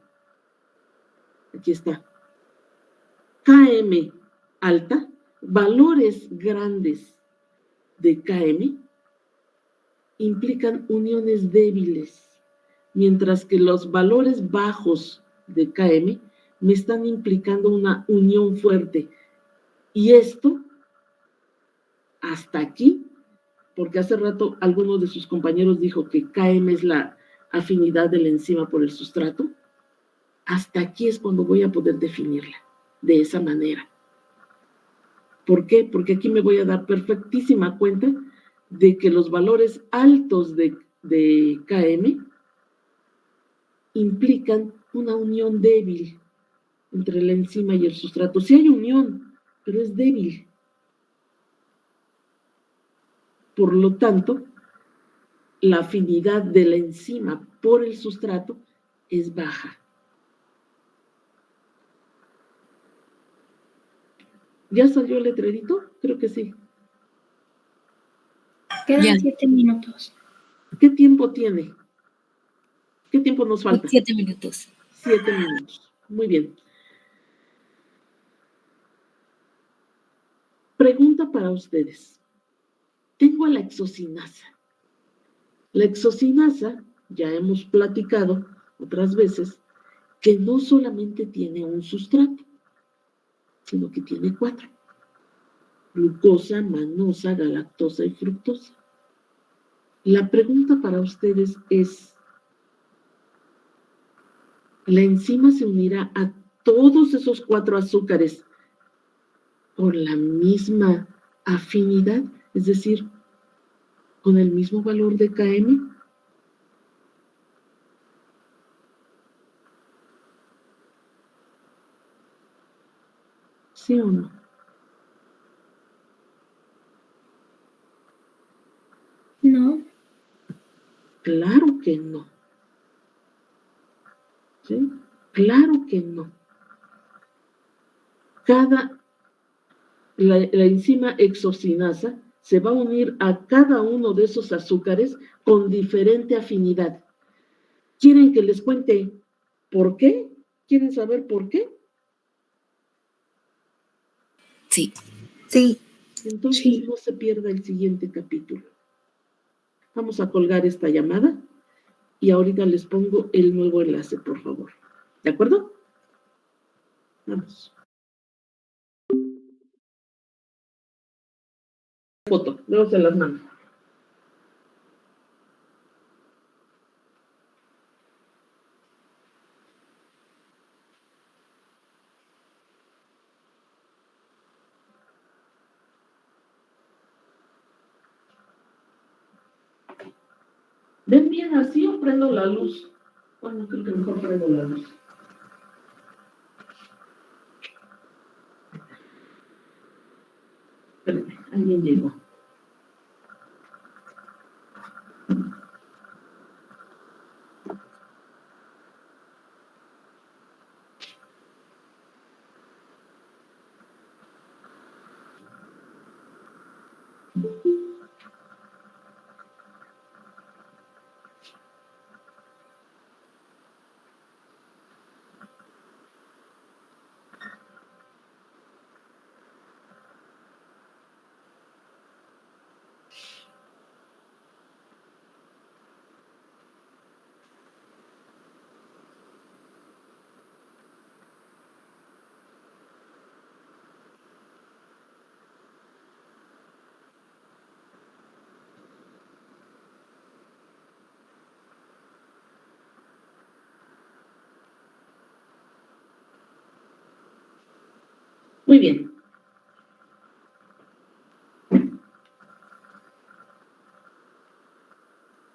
Aquí está. KM alta, valores grandes de KM implican uniones débiles, mientras que los valores bajos de KM me están implicando una unión fuerte. Y esto, hasta aquí, porque hace rato alguno de sus compañeros dijo que KM es la afinidad de la enzima por el sustrato, hasta aquí es cuando voy a poder definirla de esa manera. ¿Por qué? Porque aquí me voy a dar perfectísima cuenta de que los valores altos de KM implican una unión débil entre la enzima y el sustrato. Sí hay unión, pero es débil. Por lo tanto, la afinidad de la enzima por el sustrato es baja. ¿Ya salió el letrerito? Creo que sí. Quedan 7 minutos. ¿Qué tiempo tiene? ¿Qué tiempo nos falta? 7 minutos. 7 minutos. Muy bien. Pregunta para ustedes. Tengo a la exocinasa. La exocinasa, ya hemos platicado otras veces, que no solamente tiene un sustrato, sino que tiene 4. Glucosa, manosa, galactosa y fructosa. La pregunta para ustedes es, ¿la enzima se unirá a todos esos 4 azúcares con la misma afinidad? Es decir, con el mismo valor de Km. ¿Sí o no? No. Claro que no. ¿Sí? Claro que no. La enzima exocinasa se va a unir a cada uno de esos azúcares con diferente afinidad. ¿Quieren que les cuente por qué? ¿Quieren saber por qué? Sí. Sí. Entonces Sí. no se pierda el siguiente capítulo. Vamos a colgar esta llamada y ahorita les pongo el nuevo enlace, por favor. ¿De acuerdo? Vamos. Foto, luego se las mando. ¿Ven bien así o prendo la luz? Bueno, creo que mejor prendo la luz. Espérenme, alguien llegó. Muy bien.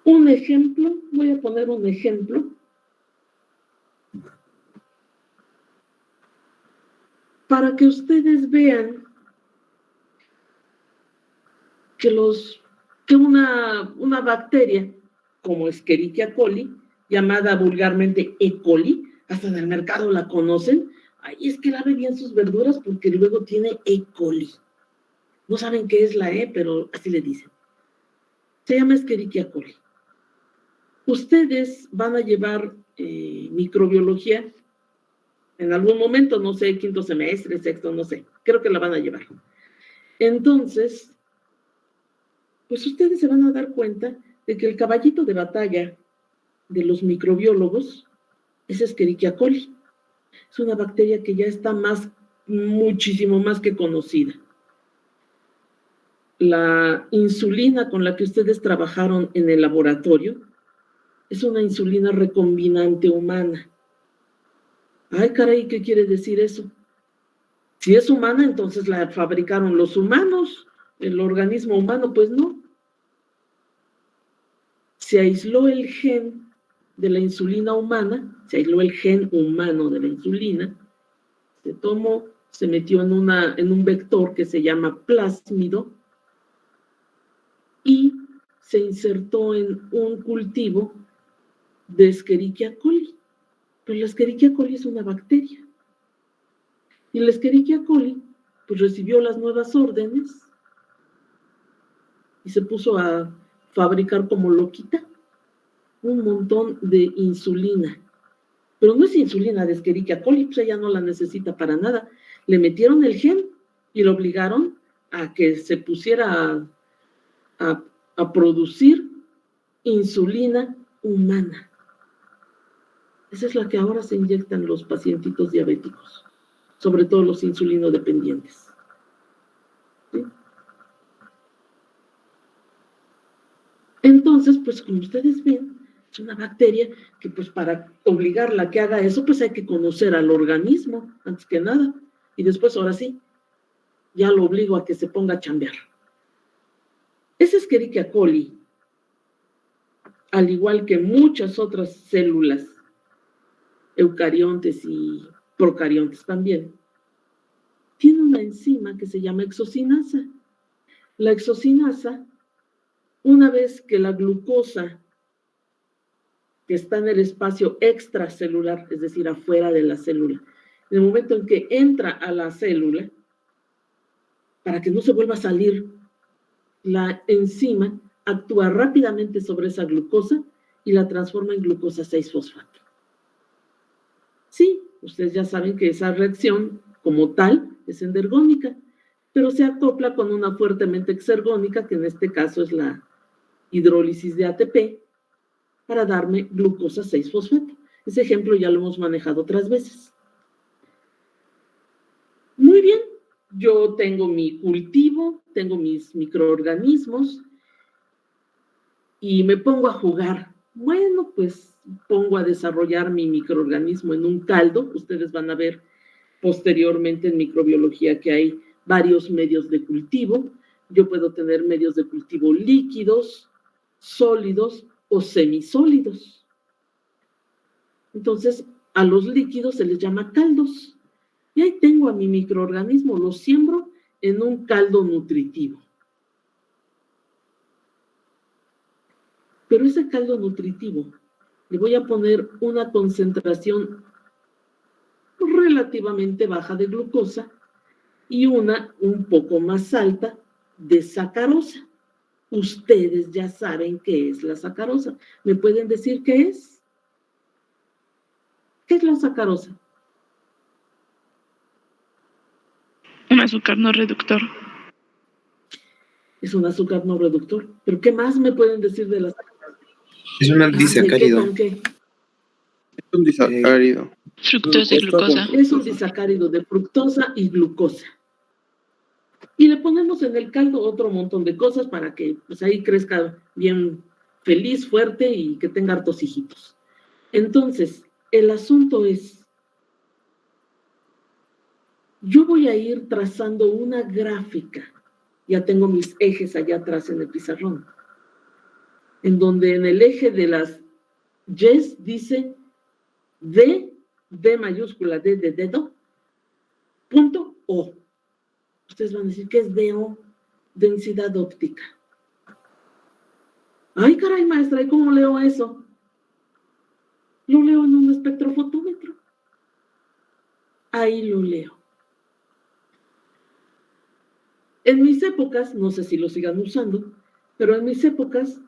Un ejemplo, voy a poner un ejemplo. Para que ustedes vean que una bacteria como Escherichia coli, llamada vulgarmente E. coli, hasta en el mercado la conocen. Ay, es que lave bien sus verduras porque luego tiene E. coli. No saben qué es la E, pero así le dicen. Se llama Escherichia coli. Ustedes van a llevar microbiología en algún momento, no sé, 5º semestre, 6º, no sé. Creo que la van a llevar. Entonces, pues ustedes se van a dar cuenta de que el caballito de batalla de los microbiólogos es Escherichia coli. Es una bacteria que ya está muchísimo más que conocida. La insulina con la que ustedes trabajaron en el laboratorio es una insulina recombinante humana. Ay, caray, ¿qué quiere decir eso? Si es humana, entonces la fabricaron los humanos, el organismo humano, pues no. Se aisló el gen de la insulina humana, se aisló el gen humano de la insulina, se tomó, se metió en un vector que se llama plásmido y se insertó en un cultivo de Escherichia coli. Pero la Escherichia coli es una bacteria. Y la Escherichia coli, pues recibió las nuevas órdenes y se puso a fabricar como loquita un montón de insulina. Pero no es insulina de Escherichia coli, pues ella no la necesita para nada. Le metieron el gen y lo obligaron a que se pusiera a producir insulina humana. Esa es la que ahora se inyectan los pacientitos diabéticos, sobre todo los insulinodependientes. ¿Sí? Entonces, pues como ustedes ven, es una bacteria que pues para obligarla a que haga eso, pues hay que conocer al organismo, antes que nada. Y después, ahora sí, ya lo obligo a que se ponga a chambear. Esa Escherichia coli, al igual que muchas otras células, eucariontes y procariontes también, tiene una enzima que se llama exocinasa. La exocinasa, una vez que la glucosa que está en el espacio extracelular, es decir, afuera de la célula, en el momento en que entra a la célula, para que no se vuelva a salir, la enzima actúa rápidamente sobre esa glucosa y la transforma en glucosa 6-fosfato. Sí, ustedes ya saben que esa reacción como tal es endergónica, pero se acopla con una fuertemente exergónica, que en este caso es la hidrólisis de ATP, para darme glucosa 6-fosfato. Ese ejemplo ya lo hemos manejado otras veces. Muy bien, yo tengo mi cultivo, tengo mis microorganismos y me pongo a jugar. Bueno, pues pongo a desarrollar mi microorganismo en un caldo. Ustedes van a ver posteriormente en microbiología que hay varios medios de cultivo. Yo puedo tener medios de cultivo líquidos, sólidos o semisólidos. Entonces, a los líquidos se les llama caldos. Y ahí tengo a mi microorganismo, lo siembro en un caldo nutritivo. Pero ese caldo nutritivo le voy a poner una concentración relativamente baja de glucosa y una un poco más alta de sacarosa. Ustedes ya saben qué es la sacarosa. ¿Me pueden decir qué es? ¿Qué es la sacarosa? Un azúcar no reductor. Es un azúcar no reductor. ¿Pero qué más me pueden decir de la sacarosa? Es un ¿De qué disacárido. con qué? Es un disacárido. Fructosa y glucosa. Es un disacárido de fructosa y glucosa. Y le ponemos en el caldo otro montón de cosas para que pues, ahí crezca bien feliz, fuerte y que tenga hartos hijitos. Entonces, el asunto es, yo voy a ir trazando una gráfica, ya tengo mis ejes allá atrás en el pizarrón, en donde en el eje de las Y's dice D mayúscula, D de dedo, punto O. Ustedes van a decir, ¿qué es DO? Densidad óptica. Ay, caray, maestra, ¿y cómo leo eso? Lo leo en un espectrofotómetro. Ahí lo leo. En mis épocas, no sé si lo sigan usando, pero en mis épocas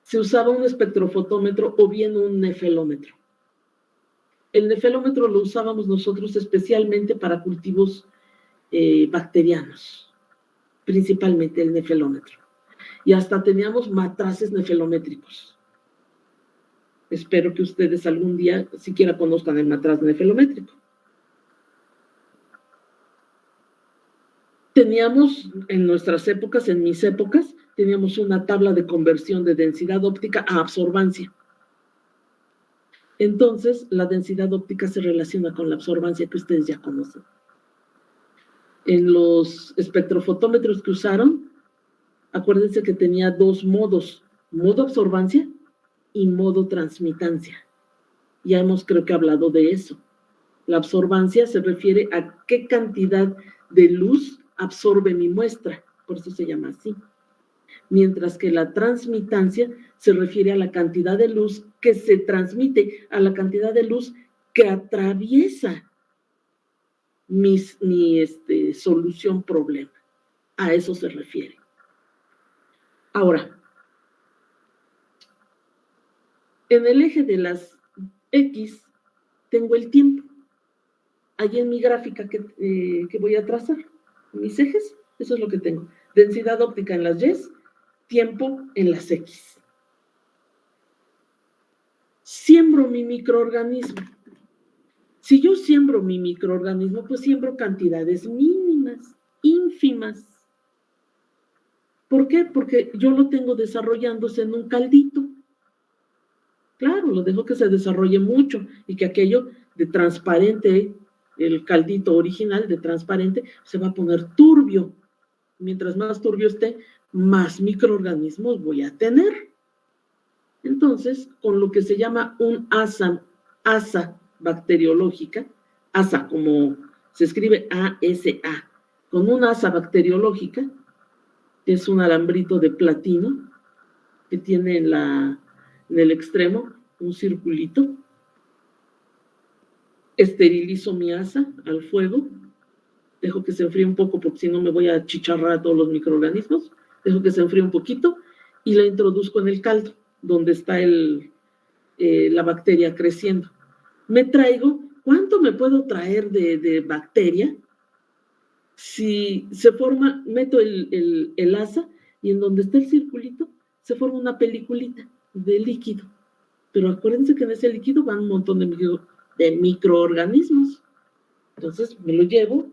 se usaba un espectrofotómetro o bien un nefelómetro. El nefelómetro lo usábamos nosotros especialmente para cultivos bacterianos, principalmente el nefelómetro. Y hasta teníamos matraces nefelométricos. Espero que ustedes algún día siquiera conozcan el matraz nefelométrico. Teníamos en nuestras épocas, en mis épocas, teníamos una tabla de conversión de densidad óptica a absorbancia. Entonces, la densidad óptica se relaciona con la absorbancia que ustedes ya conocen. En los espectrofotómetros que usaron, acuérdense que tenía dos modos, modo absorbancia y modo transmitancia. Ya hemos creo que hablado de eso. La absorbancia se refiere a qué cantidad de luz absorbe mi muestra, por eso se llama así. Mientras que la transmitancia se refiere a la cantidad de luz que se transmite, a la cantidad de luz que atraviesa mi solución problema. A eso se refiere. Ahora, en el eje de las X tengo el tiempo. Allí en mi gráfica que voy a trazar, mis ejes, eso es lo que tengo. Densidad óptica en las Y, tiempo en las X. siembro mi microorganismo. Si yo siembro mi microorganismo, pues siembro cantidades mínimas, ínfimas. ¿Por qué? Porque yo lo tengo desarrollándose en un caldito. Claro, lo dejo que se desarrolle mucho y que aquello de transparente, el caldito original de transparente, se va a poner turbio. Mientras más turbio esté, más microorganismos voy a tener. Entonces, con lo que se llama un asa bacteriológica, asa como se escribe ASA, con un asa bacteriológica, que es un alambrito de platino, que tiene en el extremo un circulito. Esterilizo mi asa al fuego, dejo que se enfríe un poco porque si no me voy a achicharrar a todos los microorganismos, dejo que se enfríe un poquito y la introduzco en el caldo, donde está la bacteria creciendo. Me traigo, ¿cuánto me puedo traer de bacteria? Si se forma, meto el asa y en donde está el circulito se forma una peliculita de líquido. Pero acuérdense que en ese líquido van un montón de microorganismos. Entonces me lo llevo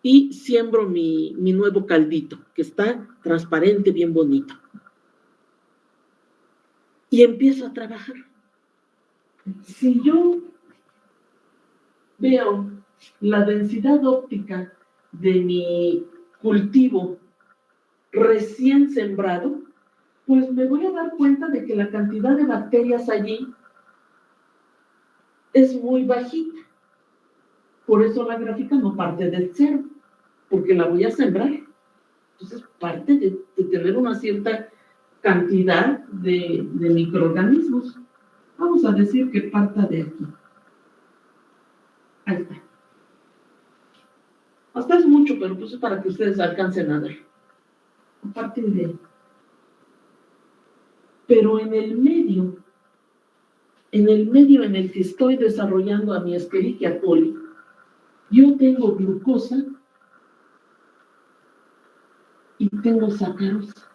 y siembro mi nuevo caldito, que está transparente, bien bonito. Y empiezo a trabajar. Si yo veo la densidad óptica de mi cultivo recién sembrado, pues me voy a dar cuenta de que la cantidad de bacterias allí es muy bajita. Por eso la gráfica no parte del cero, porque la voy a sembrar. Entonces parte de tener una cierta cantidad de microorganismos. Vamos a decir que parta de aquí. Ahí está. Hasta es mucho, pero pues es para que ustedes alcancen a ver. A partir de ahí. Pero en el medio en el que estoy desarrollando a mi Escherichia coli, yo tengo glucosa y tengo sacarosa.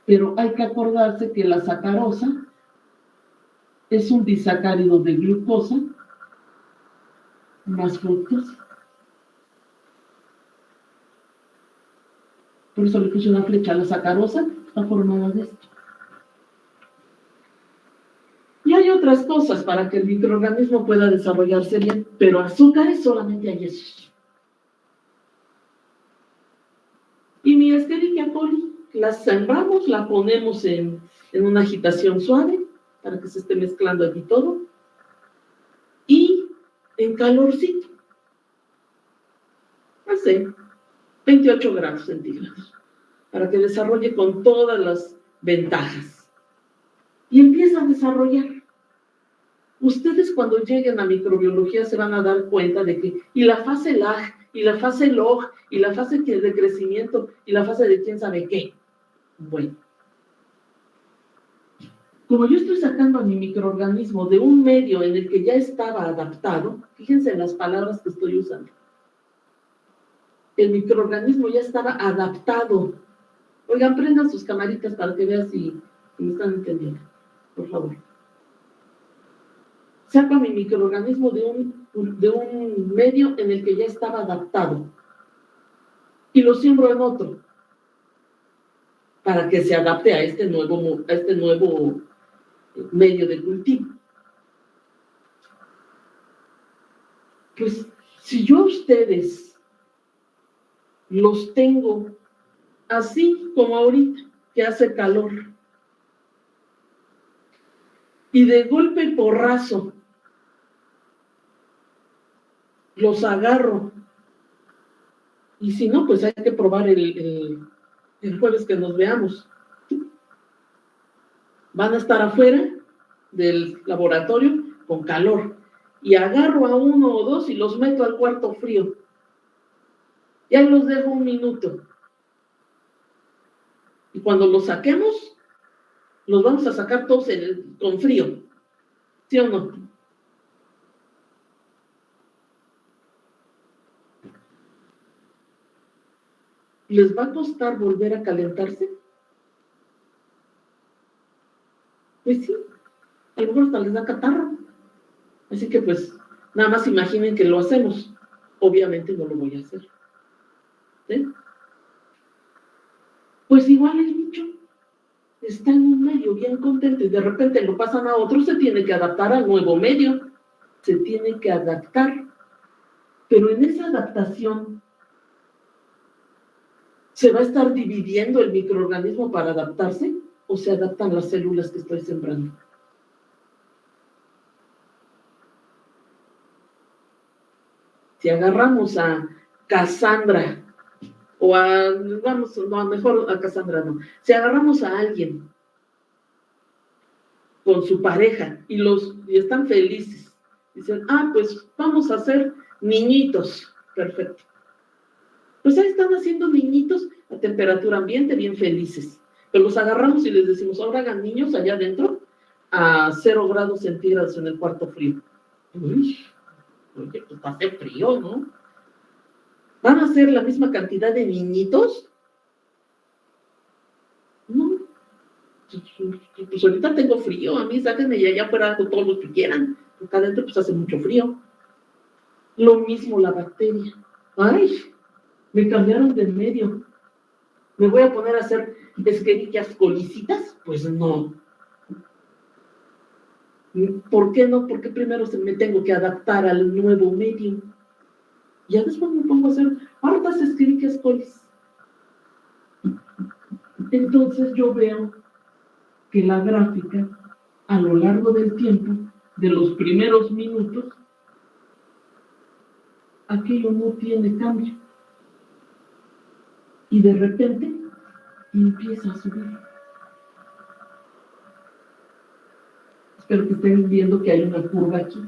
Pero hay que acordarse que la sacarosa es un disacárido de glucosa más fructosa. Por eso le puse una flecha a la sacarosa, está formada de esto. Y hay otras cosas para que el microorganismo pueda desarrollarse bien, pero azúcares solamente hay esos. Y mi Escherichia coli, la sembramos, la ponemos en una agitación suave, para que se esté mezclando aquí todo, y en calorcito, hace 28 grados centígrados, para que desarrolle con todas las ventajas. Y empieza a desarrollar. Ustedes cuando lleguen a microbiología se van a dar cuenta de que, y la fase lag, y la fase log, y la fase de crecimiento, y la fase de quién sabe qué. Bueno, como yo estoy sacando a mi microorganismo de un medio en el que ya estaba adaptado, fíjense en las palabras que estoy usando. El microorganismo ya estaba adaptado. Oigan, prendan sus camaritas para que vean si me están entendiendo, por favor. Saco a mi microorganismo de un medio en el que ya estaba adaptado y lo siembro en otro para que se adapte a este nuevo medio de cultivo. Pues si yo a ustedes los tengo así como ahorita, que hace calor, y de golpe y porrazo los agarro, y si no, pues hay que probar el jueves que nos veamos. Van a estar afuera del laboratorio con calor, y agarro a uno o dos y los meto al cuarto frío. Y ahí los dejo un minuto. Y cuando los saquemos, los vamos a sacar todos con frío. ¿Sí o no? ¿Les va a costar volver a calentarse? Pues sí, a lo mejor hasta les da catarro. Así que pues, nada más imaginen que lo hacemos. Obviamente no lo voy a hacer. ¿Sí? Pues igual el bicho está en un medio bien contento y de repente lo pasan a otro, se tiene que adaptar al nuevo medio. Se tiene que adaptar. Pero en esa adaptación ¿se va a estar dividiendo el microorganismo para adaptarse o se adaptan las células que estoy sembrando? Si agarramos a Cassandra, o a, vamos, no, mejor a Cassandra no. Si agarramos a alguien con su pareja y están felices, dicen, pues vamos a hacer niñitos, perfecto. Pues ahí están haciendo niñitos a temperatura ambiente, bien felices. Pero los agarramos y les decimos, ahora hagan niños allá adentro a 0 grados centígrados en el cuarto frío. Uy, oye, pues hace frío, ¿no? ¿Van a hacer la misma cantidad de niñitos? No. Pues ahorita tengo frío, a mí sáquenme y allá afuera con todos los que quieran. Acá adentro pues hace mucho frío. Lo mismo la bacteria. Ay, me cambiaron de medio. ¿Me voy a poner a hacer Escherichia colicitas? Pues no. ¿Por qué no? Porque primero me tengo que adaptar al nuevo medio. Ya después me pongo a hacer hartas Escherichia colis. Entonces yo veo que la gráfica, a lo largo del tiempo, de los primeros minutos, aquello no tiene cambio. Y de repente empieza a subir. Espero que estén viendo que hay una curva aquí.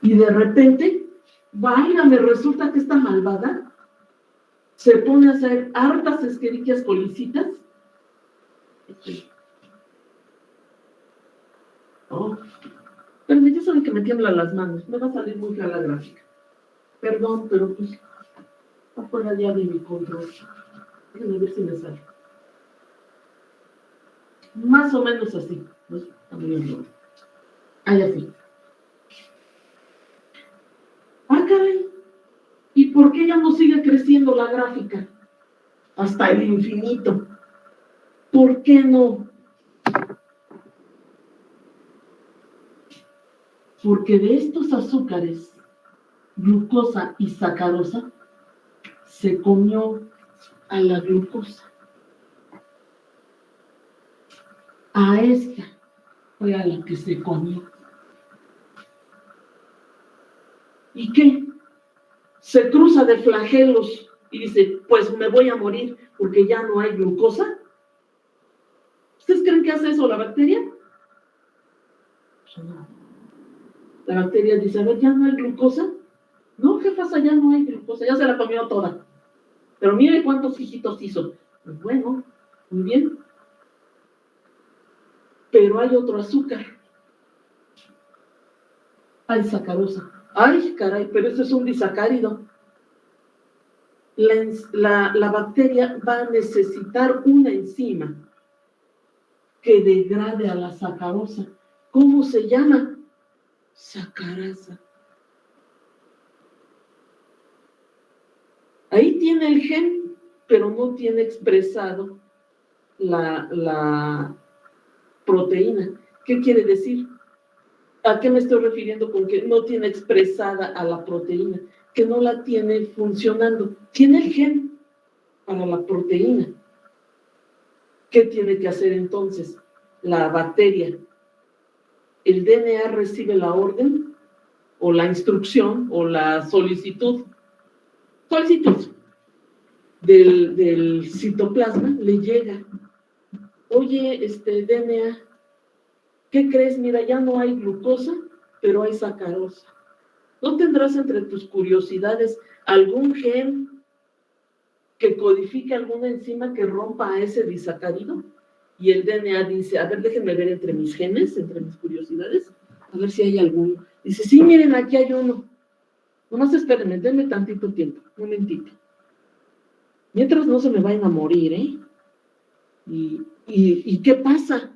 Y de repente, válgame, resulta que esta malvada se pone a hacer hartas Escherichia colicitas. Pero ya saben que me tiemblan las manos. Me va a salir muy fea la gráfica. Perdón, pero pues está fuera ya de mi control. Déjenme ver si me sale. Más o menos así. ¿No? También. Ya sí. Caray. ¿Y por qué ya no sigue creciendo la gráfica? Hasta el infinito. ¿Por qué no? Porque de estos azúcares, glucosa y sacarosa, se comió a la glucosa. A esta fue a la que se comió. ¿Y qué? Se cruza de flagelos y dice, pues me voy a morir porque ya no hay glucosa. ¿Ustedes creen que hace eso la bacteria? Pues no. La bacteria dice, a ver, ¿ya no hay glucosa? No, ¿qué pasa? Ya no hay glucosa, ya se la comió toda. Pero mire cuántos hijitos hizo. Pues bueno, muy bien. Pero hay otro azúcar. Hay sacarosa. Ay, caray, pero eso es un disacárido. La bacteria va a necesitar una enzima que degrade a la sacarosa. ¿Cómo se llama? Sacarasa. Ahí tiene el gen, pero no tiene expresado la proteína. ¿Qué quiere decir? ¿A qué me estoy refiriendo con que no tiene expresada a la proteína? Que no la tiene funcionando. Tiene el gen para la proteína. ¿Qué tiene que hacer entonces la bacteria? El DNA recibe la orden o la instrucción o la solicitud del citoplasma, le llega. Oye, DNA, ¿qué crees? Mira, ya no hay glucosa, pero hay sacarosa. ¿No tendrás entre tus curiosidades algún gen que codifique alguna enzima que rompa a ese disacárido? Y el DNA dice, a ver, déjenme ver entre mis genes, entre mis curiosidades, a ver si hay alguno. Dice, sí, miren, aquí hay uno. Nomás espérenme, denme tantito tiempo, un momentito. Mientras no se me vayan a morir, ¿eh? ¿Y qué pasa?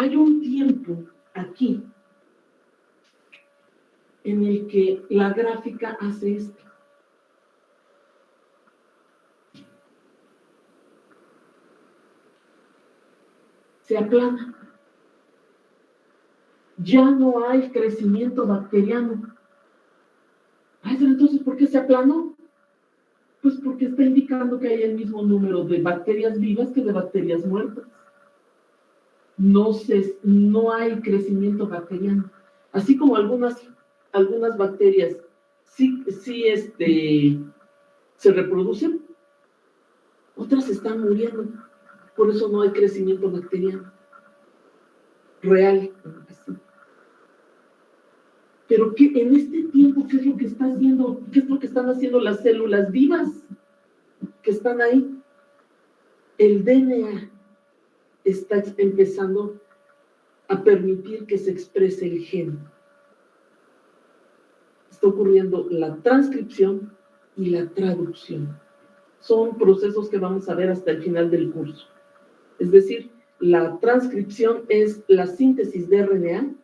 hay un tiempo aquí en el que la gráfica hace esto. Se aplana. Ya no hay crecimiento bacteriano. Ay, pero entonces, ¿por qué se aplanó? Pues porque está indicando que hay el mismo número de bacterias vivas que de bacterias muertas. No hay crecimiento bacteriano. Así como algunas bacterias sí se reproducen, otras están muriendo. Por eso no hay crecimiento bacteriano real. Pero en este tiempo, ¿qué es lo que está haciendo? ¿Qué es lo que están haciendo las células vivas que están ahí? El DNA está empezando a permitir que se exprese el gen. Está ocurriendo la transcripción y la traducción. Son procesos que vamos a ver hasta el final del curso. Es decir, la transcripción es la síntesis de RNA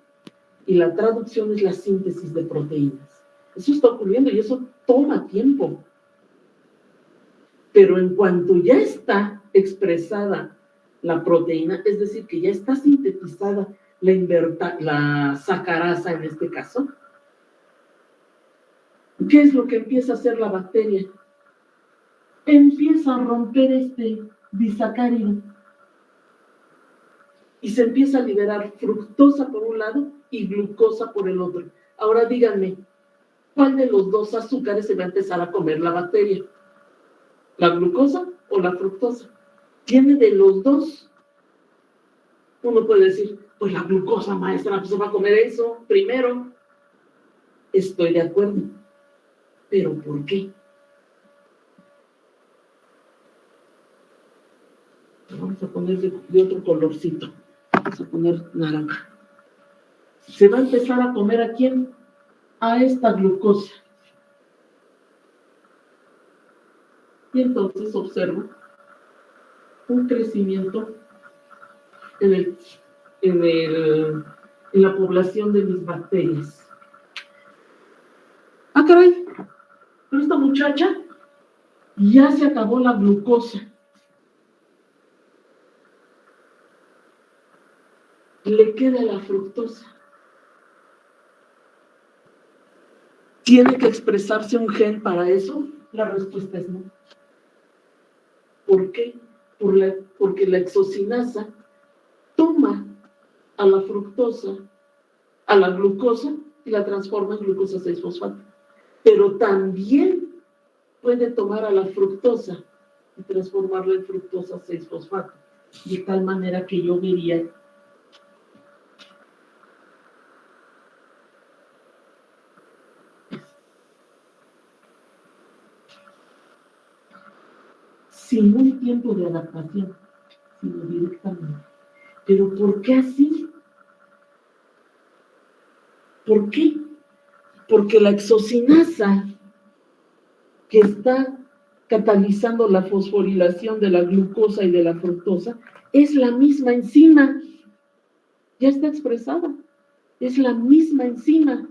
y la traducción es la síntesis de proteínas. Eso está ocurriendo y eso toma tiempo. Pero en cuanto ya está expresada la proteína, es decir, que ya está sintetizada la sacarasa en este caso, ¿qué es lo que empieza a hacer la bacteria? Empieza a romper este disacárido y se empieza a liberar fructosa por un lado y glucosa por el otro. Ahora díganme, ¿cuál de los dos azúcares se va a empezar a comer la bacteria? ¿La glucosa o la fructosa? Tiene de los dos. Uno puede decir, pues la glucosa, maestra, pues se va a comer eso primero. Estoy de acuerdo. ¿Pero por qué? Vamos a poner de otro colorcito. Vamos a poner naranja. ¿Se va a empezar a comer a quién? A esta glucosa. Y entonces observo un crecimiento en la población de mis bacterias. ¡Ah, caray! Pero esta muchacha ya se acabó la glucosa. Le queda la fructosa. ¿Tiene que expresarse un gen para eso? La respuesta es no. ¿Por qué? Porque la exocinasa toma a la fructosa, a la glucosa, y la transforma en glucosa 6-fosfato. Pero también puede tomar a la fructosa y transformarla en fructosa 6-fosfato. De tal manera que yo vería sin un tiempo de adaptación, sino directamente. ¿Pero por qué así? ¿Por qué? Porque la exocinasa que está catalizando la fosforilación de la glucosa y de la fructosa es la misma enzima. Ya está expresada. Es la misma enzima.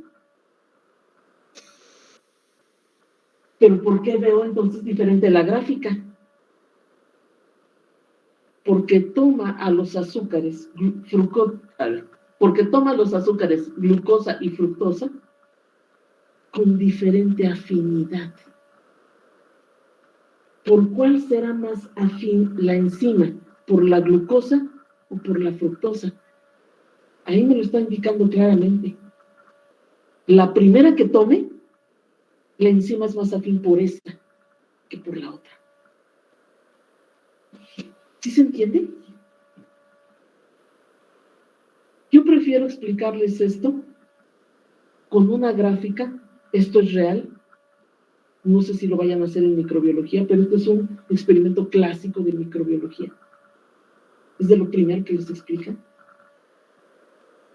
¿Pero por qué veo entonces diferente la gráfica? Porque toma a los azúcares, glucosa y fructosa con diferente afinidad. ¿Por cuál será más afín la enzima? ¿Por la glucosa o por la fructosa? Ahí me lo está indicando claramente. La primera que tome, la enzima es más afín por esta que por la otra. ¿Sí se entiende? Yo prefiero explicarles esto con una gráfica. Esto es real. No sé si lo vayan a hacer en microbiología, pero este es un experimento clásico de microbiología. Es de lo primero que les explican.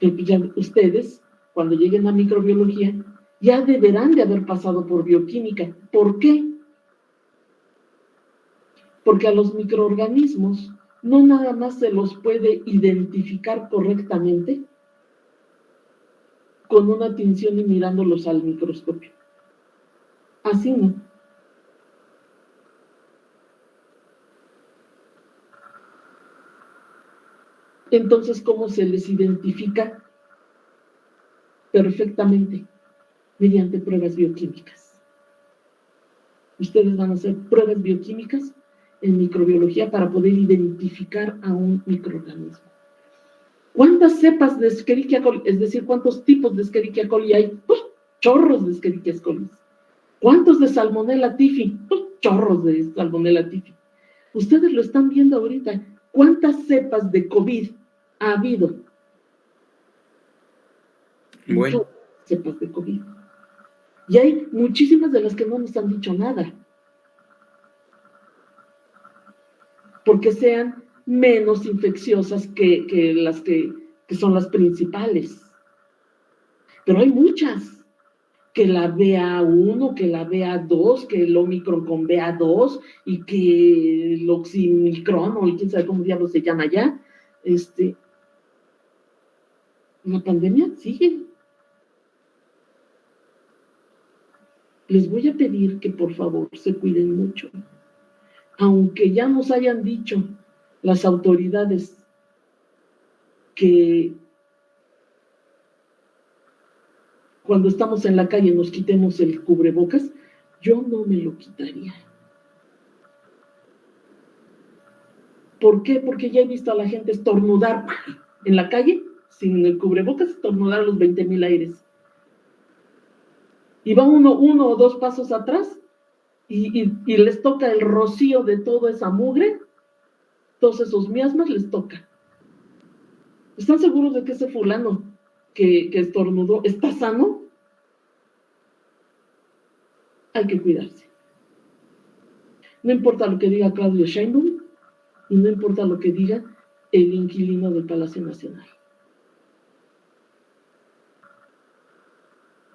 Ya ustedes, cuando lleguen a microbiología, ya deberán de haber pasado por bioquímica. ¿Por qué? Porque a los microorganismos no nada más se los puede identificar correctamente con una tinción y mirándolos al microscopio. Así no. Entonces, ¿cómo se les identifica? Perfectamente, mediante pruebas bioquímicas. Ustedes van a hacer pruebas bioquímicas en microbiología para poder identificar a un microorganismo. ¿Cuántas cepas de Escherichia coli? Es decir, ¿cuántos tipos de Escherichia coli hay? Pues, chorros de Escherichia coli. ¿Cuántos de Salmonella typhi? Pues, chorros de Salmonella typhi. Ustedes lo están viendo ahorita. ¿Cuántas cepas de COVID ha habido? Bueno, Cepas de COVID. Y hay muchísimas de las que no nos han dicho nada. Porque sean menos infecciosas que las que son las principales. Pero hay muchas. Que la BA1, que la BA2, que el Omicron con BA2 y que el Oximicron, o quién sabe cómo diablos se llama ya. La pandemia sigue. Les voy a pedir que por favor se cuiden mucho. Aunque ya nos hayan dicho las autoridades que cuando estamos en la calle nos quitemos el cubrebocas, yo no me lo quitaría. ¿Por qué? Porque ya he visto a la gente estornudar en la calle, sin el cubrebocas, estornudar a los 20,000 aires. Y va uno o dos pasos atrás y les toca el rocío de toda esa mugre, todos esos miasmas les toca. ¿Están seguros de que ese fulano que estornudó está sano? Hay que cuidarse. No importa lo que diga Claudio Sheinbaum y no importa lo que diga el inquilino del Palacio Nacional.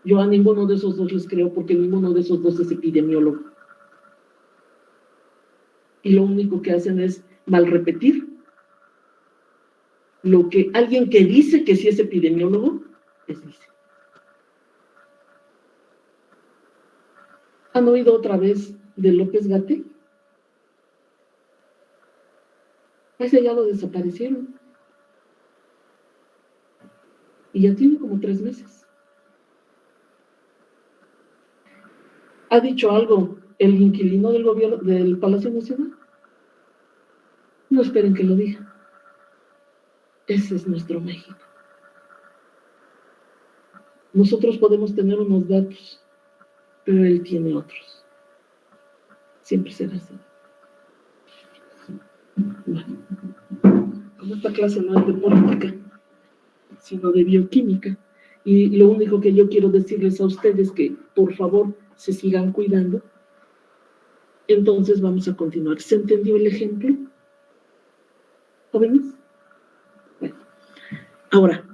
Yo a ninguno de esos dos les creo porque ninguno de esos dos es epidemiólogo. Y lo único que hacen es mal repetir lo que alguien que dice que sí es epidemiólogo les dice. ¿Han oído otra vez de López-Gatell? Ese ya lo desaparecieron. Y ya tiene como 3 meses. ¿Ha dicho algo el inquilino del gobierno del Palacio Nacional? No esperen que lo diga. Ese es nuestro México. Nosotros podemos tener unos datos, pero él tiene otros. Siempre será así. Bueno, como esta clase no es de política, sino de bioquímica, y lo único que yo quiero decirles a ustedes es que, por favor, se sigan cuidando. Entonces vamos a continuar. ¿Se entendió el ejemplo? ¿Jóvenes? Bueno, ahora,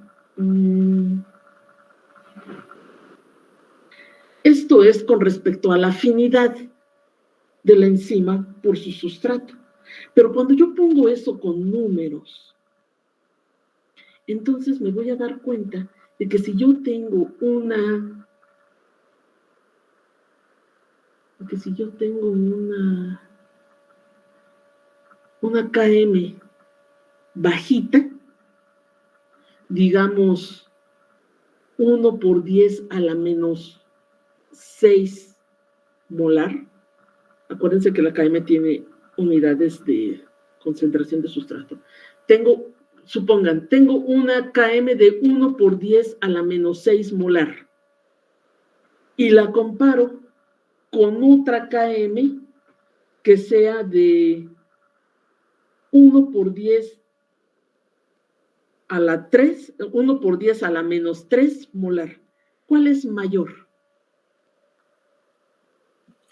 esto es con respecto a la afinidad de la enzima por su sustrato. Pero cuando yo pongo eso con números, entonces me voy a dar cuenta de que si yo tengo una KM bajita, digamos 1 por 10 a la menos 6 molar. Acuérdense que la KM tiene unidades de concentración de sustrato. Tengo una KM de 1 por 10 a la menos 6 molar. Y la comparo con otra KM que sea de 1 por 10 a la 3, 1 por 10 a la menos 3 molar. ¿Cuál es mayor?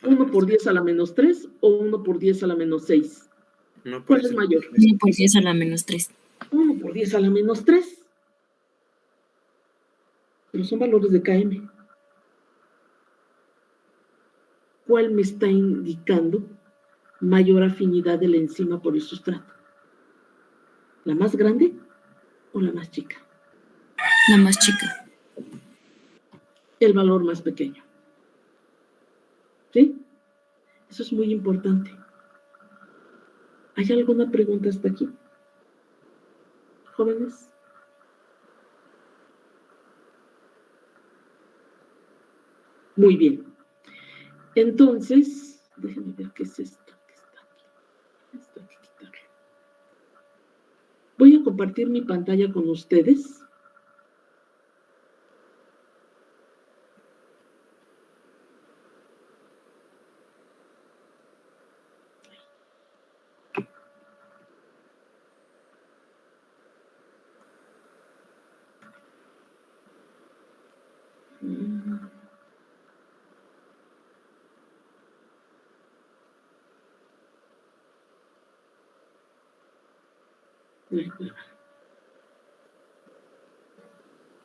¿1 por 10 a la menos 3 o 1 por 10 a la menos 6? ¿Cuál es mayor? 1 por 10 a la menos 3. 1 por 10 a la menos 3. Pero son valores de KM. ¿Cuál me está indicando mayor afinidad de la enzima por el sustrato? ¿La más grande o la más chica? La más chica. El valor más pequeño. ¿Sí? Eso es muy importante. ¿Hay alguna pregunta hasta aquí? ¿Jóvenes? Muy bien. Entonces, déjenme ver qué es esto que está aquí. Esto hay que quitarlo. Voy a compartir mi pantalla con ustedes.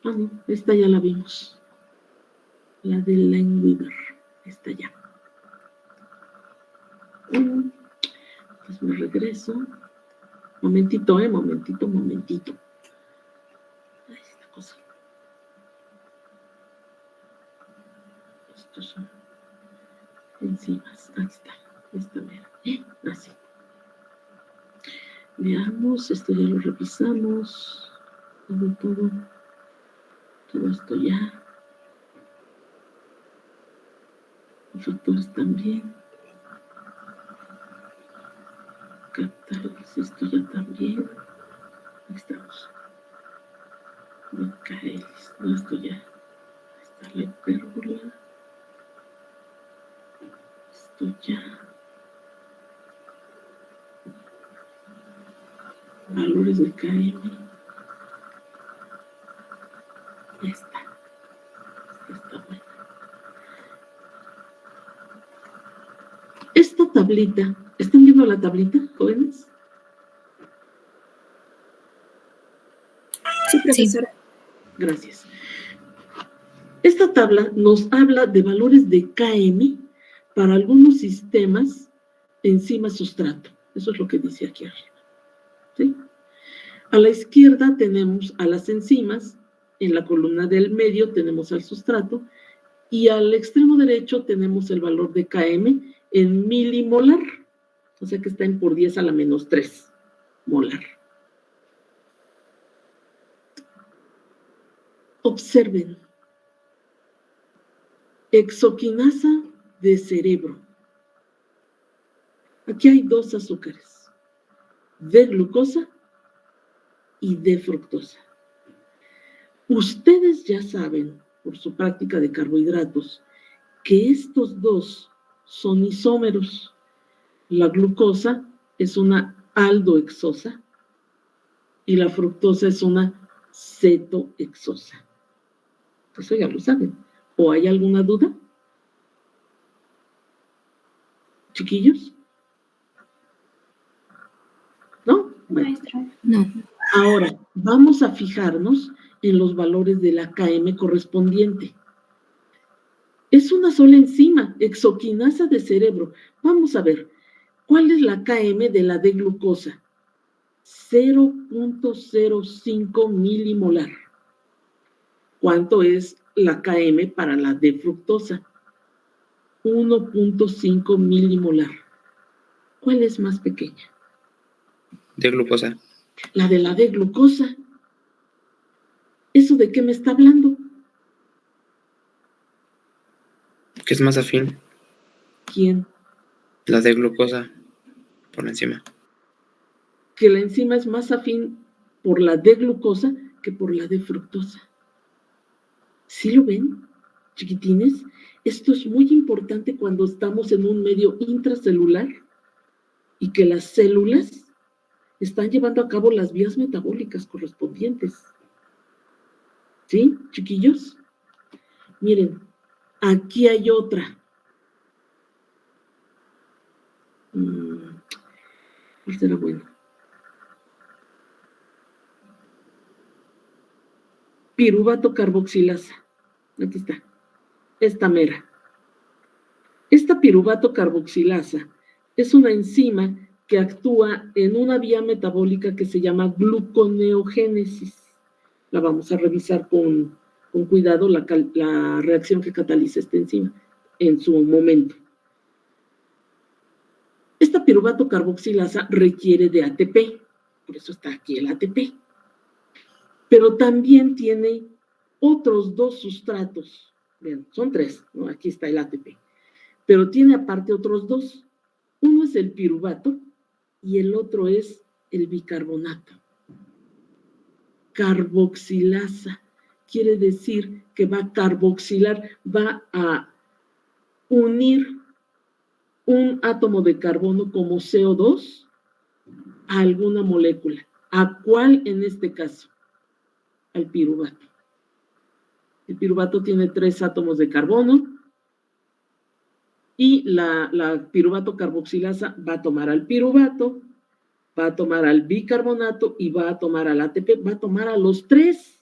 Ah, no, esta ya la vimos. La de Lineweaver. Esta ya. Pues me regreso. Momentito, momentito. Ay, esta cosa. Estos son enzimas. Ahí está. Esta mera. Así. Veamos, esto ya lo revisamos. Todo esto ya. Los factores también. Captales, esto ya también. Ahí estamos. Micaelis, no, esto ya. Ahí está la hipérbola. Esto ya. Valores de KM. Ya está. Está buena. Esta tablita, ¿están viendo la tablita, jóvenes? Sí, profesora. Gracias. Esta tabla nos habla de valores de KM para algunos sistemas enzima-sustrato. Eso es lo que dice aquí arriba. ¿Sí? A la izquierda tenemos a las enzimas, en la columna del medio tenemos al sustrato, y al extremo derecho tenemos el valor de KM en milimolar, o sea que está en por 10 a la menos 3 molar. Observen. Exoquinasa de cerebro. Aquí hay dos azúcares, de glucosa y de fructosa. Ustedes ya saben, por su práctica de carbohidratos, que estos dos son isómeros. La glucosa es una aldohexosa y la fructosa es una cetohexosa. Eso ya lo saben. ¿O hay alguna duda? ¿Chiquillos? ¿No? Bueno. No. Ahora, vamos a fijarnos en los valores de la KM correspondiente. Es una sola enzima, exoquinasa de cerebro. Vamos a ver, ¿cuál es la KM de la D-glucosa? 0.05 milimolar. ¿Cuánto es la KM para la D-fructosa? 1.5 milimolar. ¿Cuál es más pequeña? De glucosa. La de la D-glucosa. ¿Eso de qué me está hablando? ¿Qué es más afín? ¿Quién? La de glucosa por encima. Que la enzima es más afín por la D-glucosa que por la D-fructosa. ¿Sí lo ven, chiquitines? Esto es muy importante cuando estamos en un medio intracelular y que las células están llevando a cabo las vías metabólicas correspondientes. ¿Sí, chiquillos? Miren, aquí hay otra. ¿Cuál será bueno? Piruvato carboxilasa. Aquí está. Esta mera. Esta piruvato carboxilasa es una enzima que actúa en una vía metabólica que se llama gluconeogénesis. La vamos a revisar con cuidado, la reacción que cataliza esta enzima en su momento. Esta piruvato carboxilasa requiere de ATP, por eso está aquí el ATP. Pero también tiene otros dos sustratos. Bien, son tres, ¿no? Aquí está el ATP. Pero tiene aparte otros dos. Uno es el piruvato y el otro es el bicarbonato. Carboxilasa quiere decir que va a carboxilar, va a unir un átomo de carbono como CO2 a alguna molécula. ¿A cuál en este caso? Al piruvato. El piruvato tiene 3 átomos de carbono y la piruvato carboxilasa va a tomar al piruvato, va a tomar al bicarbonato y va a tomar al ATP, va a tomar a los 3.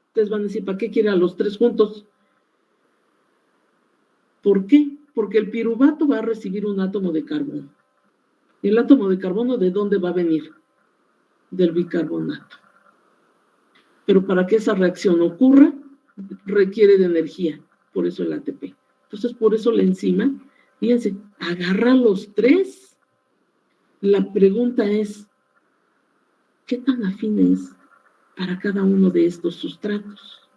Ustedes van a decir, ¿para qué quiere a los 3 juntos? ¿Por qué? Porque el piruvato va a recibir un átomo de carbono. ¿Y el átomo de carbono de dónde va a venir? Del bicarbonato. Pero para que esa reacción ocurra, requiere de energía, por eso el ATP. Entonces, por eso la enzima, fíjense, agarra los 3. La pregunta es, ¿qué tan afín es para cada uno de estos sustratos?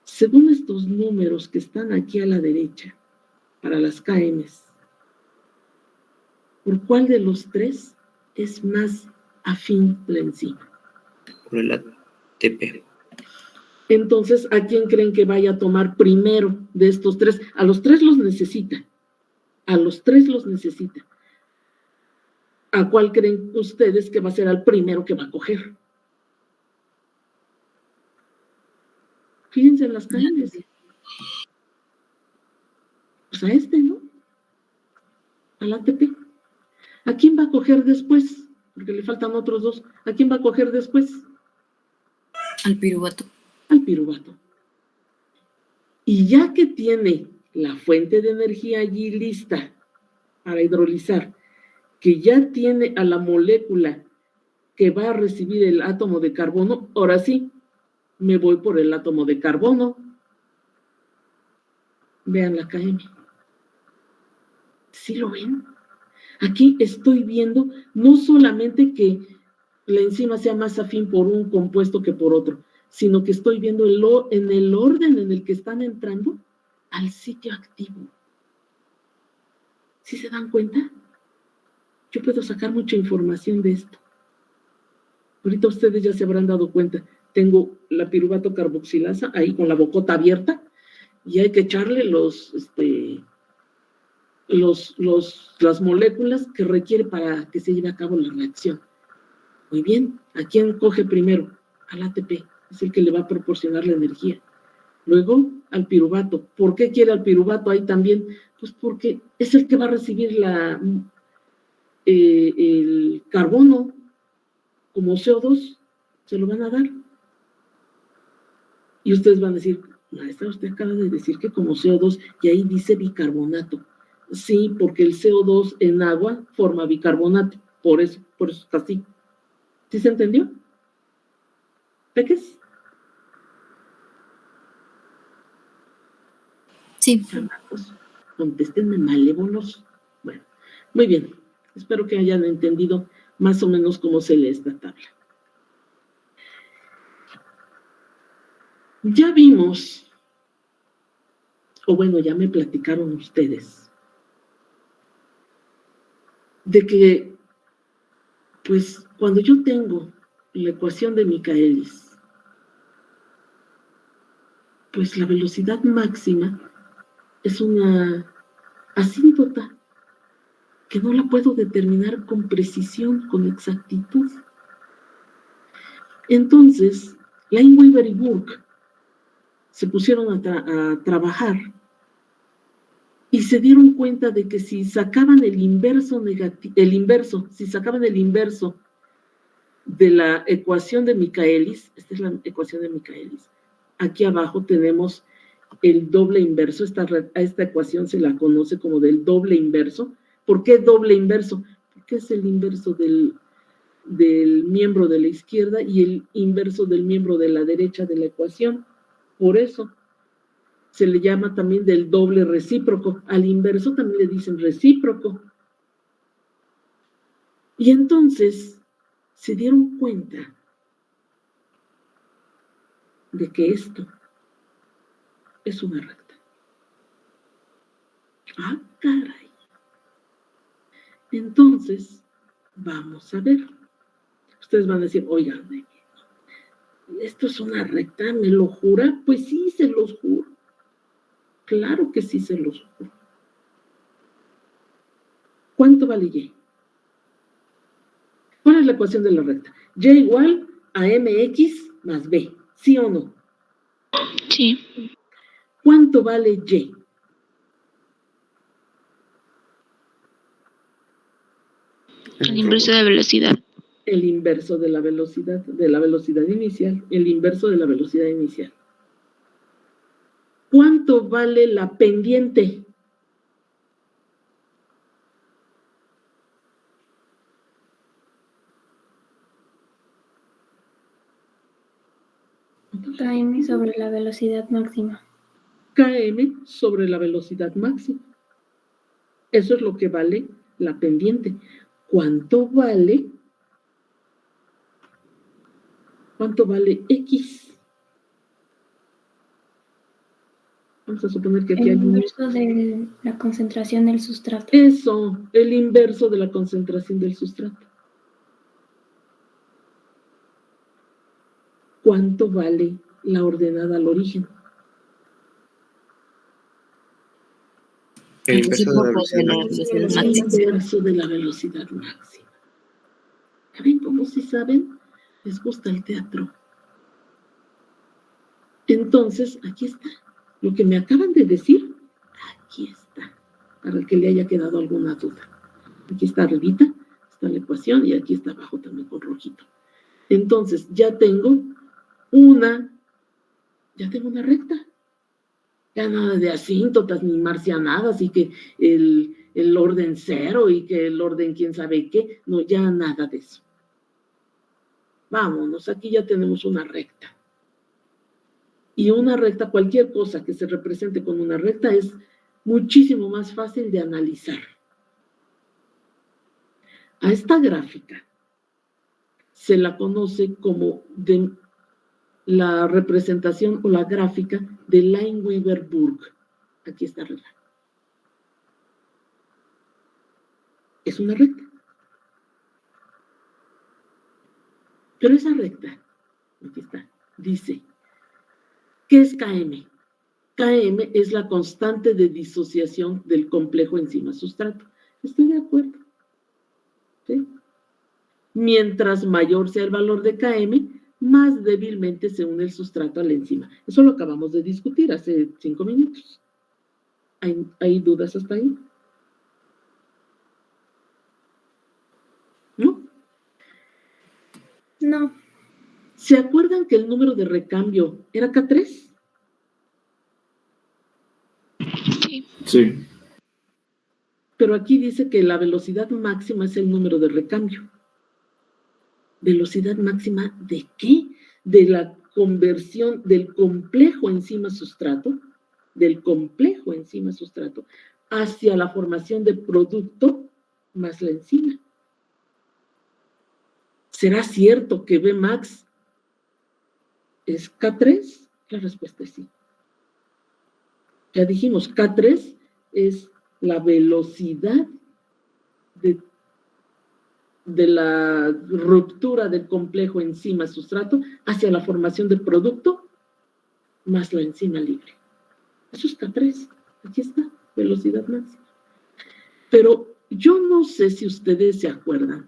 Según estos números que están aquí a la derecha, para las KMs, ¿por cuál de los 3 es más afín la enzima? Por el ATP. Entonces, ¿a quién creen que vaya a tomar primero de estos 3? A los 3 los necesita. A los 3 los necesita. ¿A cuál creen ustedes que va a ser el primero que va a coger? Fíjense en las cadenas. Pues a este, ¿no? Al ATP. ¿A quién va a coger después? Porque le faltan otros 2. ¿A quién va a coger después? Al piruvato. Al piruvato. Y ya que tiene la fuente de energía allí lista para hidrolizar, que ya tiene a la molécula que va a recibir el átomo de carbono, ahora sí, me voy por el átomo de carbono. Vean la KM. ¿Sí lo ven? Aquí estoy viendo no solamente que la enzima sea más afín por un compuesto que por otro, sino que estoy viendo en el orden en el que están entrando al sitio activo. ¿Sí se dan cuenta? Yo puedo sacar mucha información de esto. Ahorita ustedes ya se habrán dado cuenta. Tengo la piruvato carboxilasa ahí con la bocota abierta y hay que echarle las moléculas que requiere para que se lleve a cabo la reacción. Muy bien, ¿a quién coge primero? Al ATP, es el que le va a proporcionar la energía. Luego, al piruvato. ¿Por qué quiere al piruvato ahí también? Pues porque es el que va a recibir el carbono como CO2, se lo van a dar. Y ustedes van a decir, maestra, usted acaba de decir que como CO2, y ahí dice bicarbonato. Sí, porque el CO2 en agua forma bicarbonato, por eso está así. ¿Sí se entendió? ¿Peques? Sí. Contéstenme malévolos. Bueno, muy bien. Espero que hayan entendido más o menos cómo se lee esta tabla. Ya vimos, o bueno, ya me platicaron ustedes, de que, pues, cuando yo tengo la ecuación de Michaelis, pues la velocidad máxima es una asíntota que no la puedo determinar con precisión, con exactitud. Entonces, Lineweaver y Burke se pusieron a trabajar y se dieron cuenta de que si sacaban el inverso de la ecuación de Michaelis, esta es la ecuación de Michaelis, aquí abajo tenemos el doble inverso, a esta ecuación se la conoce como del doble inverso. ¿Por qué doble inverso? ¿Qué es el inverso del miembro de la izquierda y el inverso del miembro de la derecha de la ecuación? Por eso se le llama también del doble recíproco. Al inverso también le dicen recíproco. Y entonces se dieron cuenta de que esto es una recta. ¡Ah, caray! Entonces, vamos a ver. Ustedes van a decir, oigan, ¿esto es una recta? ¿Me lo jura? Pues sí, se los juro. Claro que sí se los juro. ¿Cuánto vale Y? ¿Cuál es la ecuación de la recta? Y igual a mx más b, ¿sí o no? Sí. ¿Cuánto vale Y? El inverso de velocidad. El inverso de la velocidad inicial, el inverso de la velocidad inicial. ¿Cuánto vale la pendiente? Km sobre la velocidad máxima. Km sobre la velocidad máxima. Eso es lo que vale la pendiente. ¿Cuánto vale X? Vamos a suponer que aquí hay El inverso de la concentración del sustrato. Eso, el inverso de la concentración del sustrato. ¿Cuánto vale la ordenada al origen? El inverso de la velocidad máxima. El inverso de la velocidad máxima. ¿Saben cómo si saben? Les gusta el teatro. Entonces, aquí está. Lo que me acaban de decir, aquí está. Para el que le haya quedado alguna duda. Aquí está arribita, está la ecuación, y aquí está abajo también con rojito. Entonces, ya tengo una recta. Ya nada de asíntotas ni marcianadas y que el orden cero y que el orden quién sabe qué. No, ya nada de eso. Vámonos, aquí ya tenemos una recta. Y una recta, cualquier cosa que se represente con una recta es muchísimo más fácil de analizar. A esta gráfica se la conoce como la representación o la gráfica de Lineweaver-Burk. Aquí está arriba. Es una recta. Pero esa recta, aquí está, dice, ¿qué es Km? Km es la constante de disociación del complejo enzima-sustrato. Estoy de acuerdo. ¿Sí? Mientras mayor sea el valor de Km, más débilmente se une el sustrato a la enzima. Eso lo acabamos de discutir hace 5 minutos. ¿Hay dudas hasta ahí? ¿No? No. ¿Se acuerdan que el número de recambio era K3? Sí. Sí. Pero aquí dice que la velocidad máxima es el número de recambio. ¿Velocidad máxima de qué? De la conversión del complejo enzima-sustrato, hacia la formación de producto más la enzima. ¿Será cierto que Vmax es K3? La respuesta es sí. Ya dijimos, K3 es la velocidad de la ruptura del complejo enzima-sustrato hacia la formación del producto más la enzima libre. Eso es K3. Aquí está, velocidad máxima. Pero yo no sé si ustedes se acuerdan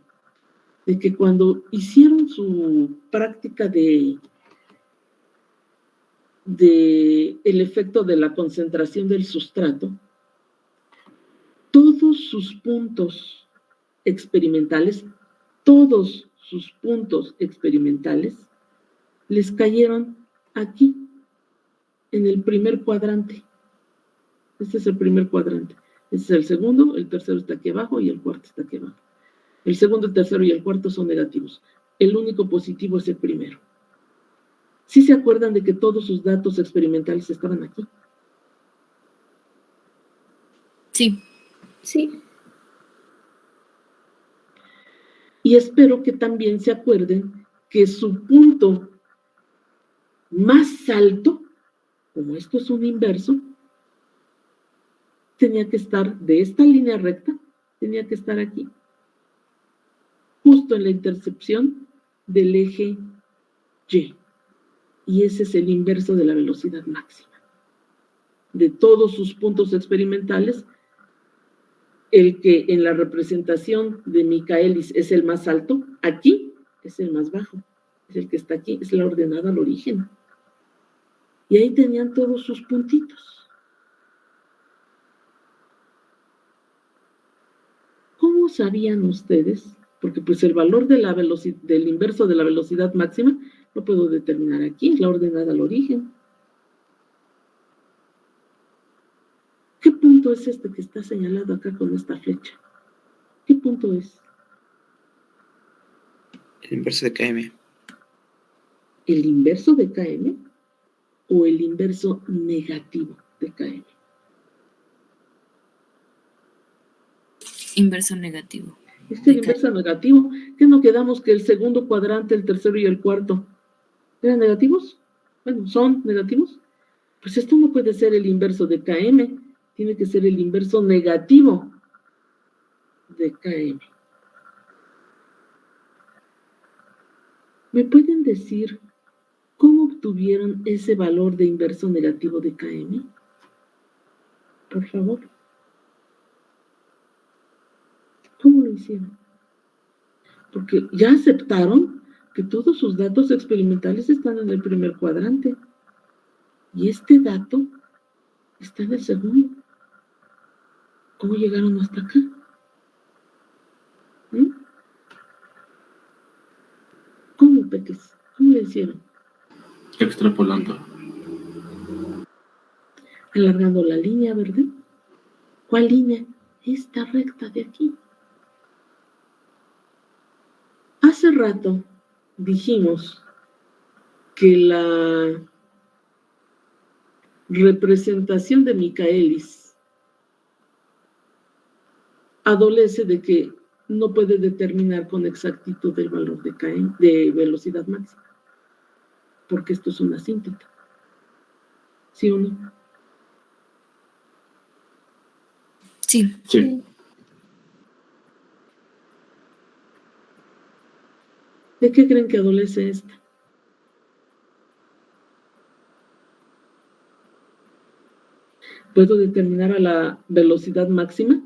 de que cuando hicieron su práctica de el efecto de la concentración del sustrato, todos sus puntos experimentales les cayeron aquí, en el primer cuadrante. Este es el primer cuadrante. Este es el segundo, el tercero está aquí abajo y el cuarto está aquí abajo. El segundo, el tercero y el cuarto son negativos. El único positivo es el primero. ¿Sí se acuerdan de que todos sus datos experimentales estaban aquí? Sí. Sí. Y espero que también se acuerden que su punto más alto, como esto es un inverso, tenía que estar de esta línea recta, tenía que estar aquí, justo en la intercepción del eje Y. Y ese es el inverso de la velocidad máxima. De todos sus puntos experimentales, el que en la representación de Michaelis es el más alto, aquí es el más bajo, es el que está aquí, es la ordenada al origen. Y ahí tenían todos sus puntitos. ¿Cómo sabían ustedes? Porque pues el valor de la del inverso de la velocidad máxima lo puedo determinar aquí, es la ordenada al origen. ¿Qué punto es este que está señalado acá con esta flecha? ¿Qué punto es? El inverso de KM. ¿El inverso de KM o el inverso negativo de KM? Inverso negativo. Este es el inverso negativo. ¿Qué no quedamos que el segundo cuadrante, el tercero y el cuarto eran negativos? Bueno, son negativos. Pues esto no puede ser el inverso de KM, tiene que ser el inverso negativo de KM. ¿Me pueden decir cómo obtuvieron ese valor de inverso negativo de KM? Por favor. ¿Cómo lo hicieron? Porque ya aceptaron que todos sus datos experimentales están en el primer cuadrante. Y este dato está en el segundo. ¿Cómo llegaron hasta acá? ¿Cómo, peques? ¿Cómo le hicieron? Extrapolando. Alargando la línea, ¿verdad? ¿Cuál línea? Esta recta de aquí. Hace rato dijimos que la representación de Michaelis adolece de que no puede determinar con exactitud el valor de KM, de velocidad máxima, porque esto es una asíntota. ¿Sí o no? Sí. Sí. ¿De qué creen que adolece esta? ¿Puedo determinar a la velocidad máxima?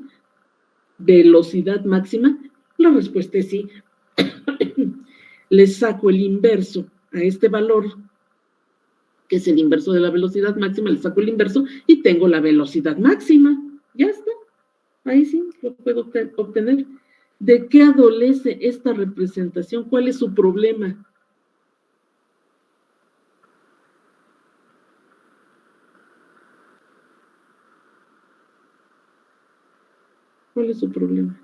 ¿Velocidad máxima? La respuesta es sí. Le saco el inverso a este valor, que es el inverso de la velocidad máxima, le saco el inverso y tengo la velocidad máxima. Ya está. Ahí sí lo puedo obtener. ¿De qué adolece esta representación? ¿Cuál es su problema? ¿Cuál es su problema?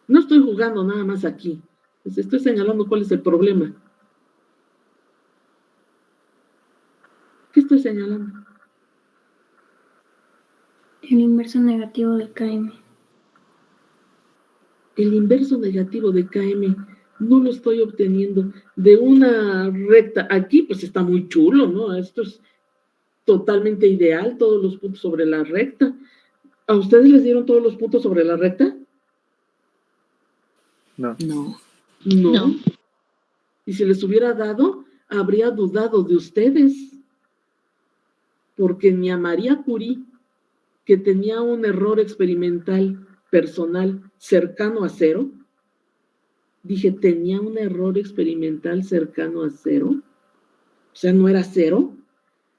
No estoy jugando nada más aquí. Les estoy señalando cuál es el problema. ¿Qué estoy señalando? El inverso negativo de KM. El inverso negativo de KM no lo estoy obteniendo de una recta. Aquí pues está muy chulo, ¿no? Esto es totalmente ideal, todos los puntos sobre la recta. ¿A ustedes les dieron todos los puntos sobre la recta? No. No. No. Y si les hubiera dado, habría dudado de ustedes. Porque ni a María Curie, que tenía un error experimental personal cercano a cero, dije, tenía un error experimental cercano a cero, o sea, no era cero,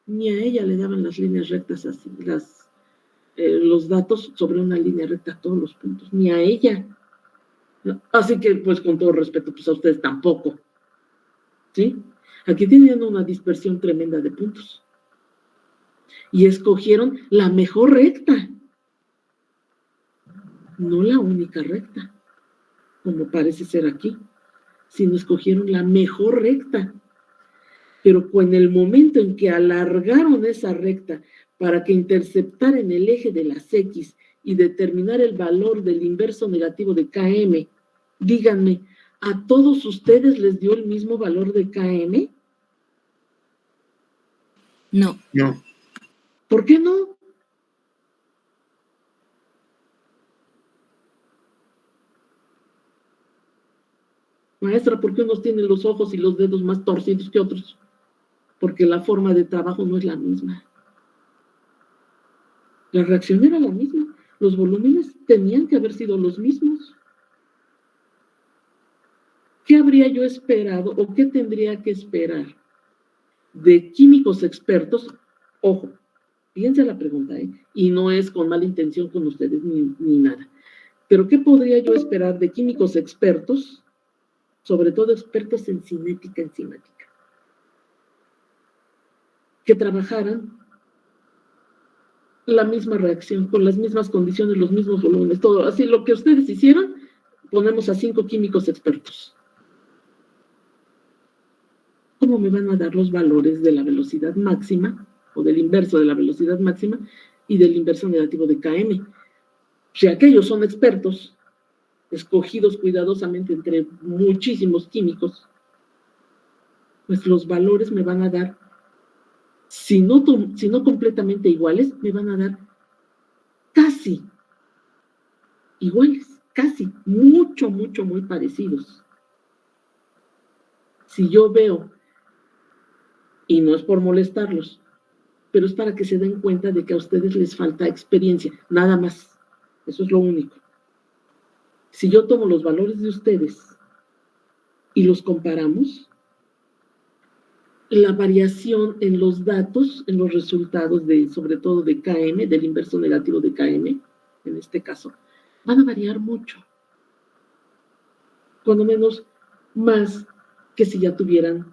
ni a ella le daban las líneas rectas así, los datos sobre una línea recta, todos los puntos, ni a ella. Así que, pues, con todo respeto, pues a ustedes tampoco. ¿Sí? Aquí tenían una dispersión tremenda de puntos. Y escogieron la mejor recta, no la única recta, como parece ser aquí, sino escogieron la mejor recta. Pero en el momento en que alargaron esa recta para que interceptara en el eje de las X y determinar el valor del inverso negativo de KM, díganme, ¿a todos ustedes les dio el mismo valor de KM? No. No. ¿Por qué no? Maestra, ¿por qué unos tienen los ojos y los dedos más torcidos que otros? Porque la forma de trabajo no es la misma. La reacción era la misma. Los volúmenes tenían que haber sido los mismos. ¿Qué habría yo esperado o qué tendría que esperar de químicos expertos? Ojo, fíjense la pregunta, y no es con mala intención con ustedes ni nada. Pero ¿qué podría yo esperar de químicos expertos, sobre todo expertos en cinética enzimática, que trabajaran la misma reacción, con las mismas condiciones, los mismos volúmenes, todo? Así, lo que ustedes hicieron, ponemos a 5 químicos expertos. ¿Cómo me van a dar los valores de la velocidad máxima, o del inverso de la velocidad máxima, y del inverso negativo de KM? Si aquellos son expertos, escogidos cuidadosamente entre muchísimos químicos, pues los valores me van a dar, si no completamente iguales, me van a dar casi iguales, casi, mucho, muy parecidos. Si yo veo, y no es por molestarlos, pero es para que se den cuenta de que a ustedes les falta experiencia, nada más. Eso es lo único. Si yo tomo los valores de ustedes y los comparamos, la variación en los datos, en los resultados sobre todo de KM, del inverso negativo de KM, en este caso, van a variar mucho. Cuando menos más que si ya tuvieran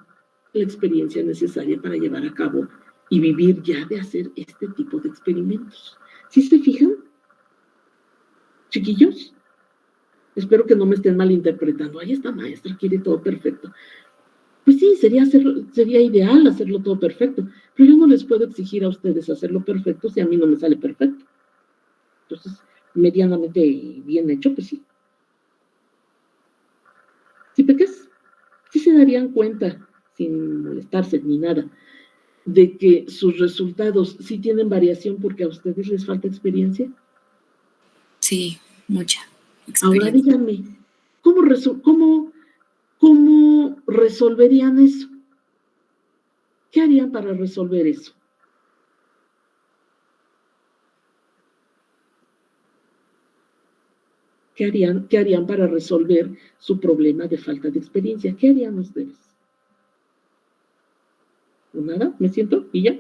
la experiencia necesaria para llevar a cabo y vivir ya de hacer este tipo de experimentos. ¿Sí se fijan, chiquillos? Espero que no me estén malinterpretando. Ahí esta maestra quiere todo perfecto. Pues sí, sería ideal hacerlo todo perfecto, pero yo no les puedo exigir a ustedes hacerlo perfecto si a mí no me sale perfecto. Entonces, medianamente bien hecho, pues sí. ¿Sí, peques? ¿Sí se darían cuenta, sin molestarse ni nada, de que sus resultados sí tienen variación porque a ustedes les falta experiencia? Sí, mucha experiencia. Ahora díganme, ¿cómo resolverían eso? ¿Qué harían para resolver eso? ¿Qué harían para resolver su problema de falta de experiencia? ¿Qué harían ustedes? Nada, me siento y ya.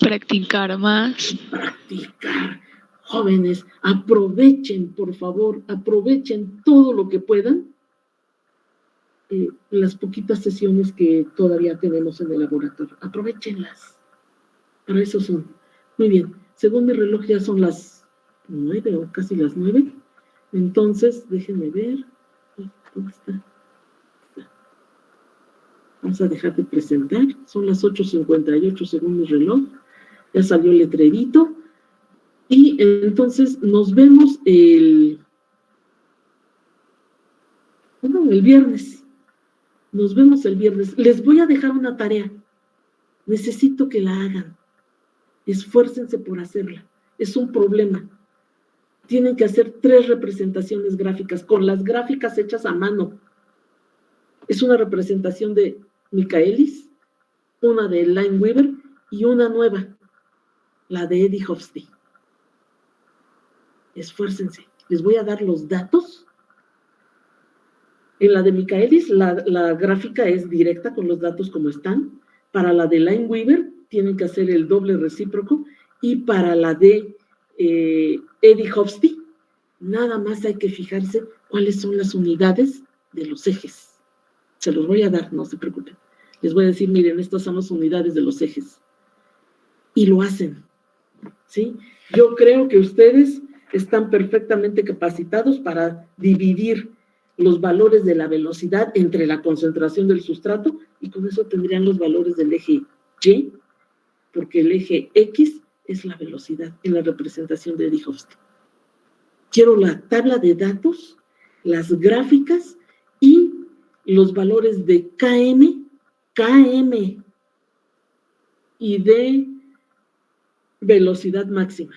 Practicar más. Practicar. Jóvenes, aprovechen, por favor, aprovechen todo lo que puedan, las poquitas sesiones que todavía tenemos en el laboratorio. Aprovechenlas. Para eso son. Muy bien. Según mi reloj ya son las 9 o casi las 9. Entonces, déjenme ver. ¿Dónde está? Vamos a dejar de presentar. Son las 8:58 según mi reloj. Ya salió el letrerito. Y entonces nos vemos el viernes. Nos vemos el viernes. Les voy a dejar una tarea. Necesito que la hagan. Esfuércense por hacerla. Es un problema. Tienen que hacer 3 representaciones gráficas, con las gráficas hechas a mano. Es una representación de Michaelis, una de Lineweaver y una nueva, la de Eddie Hofstee. Esfuércense. Les voy a dar los datos. En la de Michaelis, la gráfica es directa con los datos como están. Para la de Lineweaver, tienen que hacer el doble recíproco. Y para la de Eddie Hofstee, nada más hay que fijarse cuáles son las unidades de los ejes. Se los voy a dar, no se preocupen. Les voy a decir, miren, estas son las unidades de los ejes. y lo hacen, ¿sí? Yo creo que ustedes están perfectamente capacitados para dividir los valores de la velocidad entre la concentración del sustrato y con eso tendrían los valores del eje Y, porque el eje X es la velocidad en la representación de Dijkowski. Quiero la tabla de datos, las gráficas y los valores de KM y de velocidad máxima.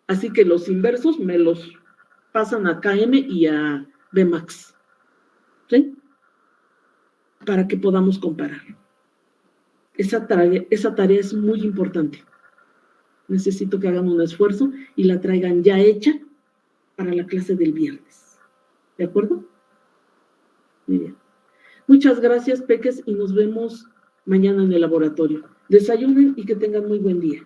Así que los inversos me los pasan a KM y a Vmax, ¿sí? Para que podamos comparar. Esa tarea es muy importante. Necesito que hagan un esfuerzo y la traigan ya hecha para la clase del viernes. ¿De acuerdo? Muy bien. Muchas gracias, peques, y nos vemos mañana en el laboratorio. Desayunen y que tengan muy buen día.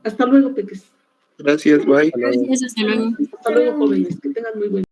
Hasta luego, peques. Gracias, bye. Gracias, hasta luego. Hasta luego, jóvenes. Que tengan muy buen día.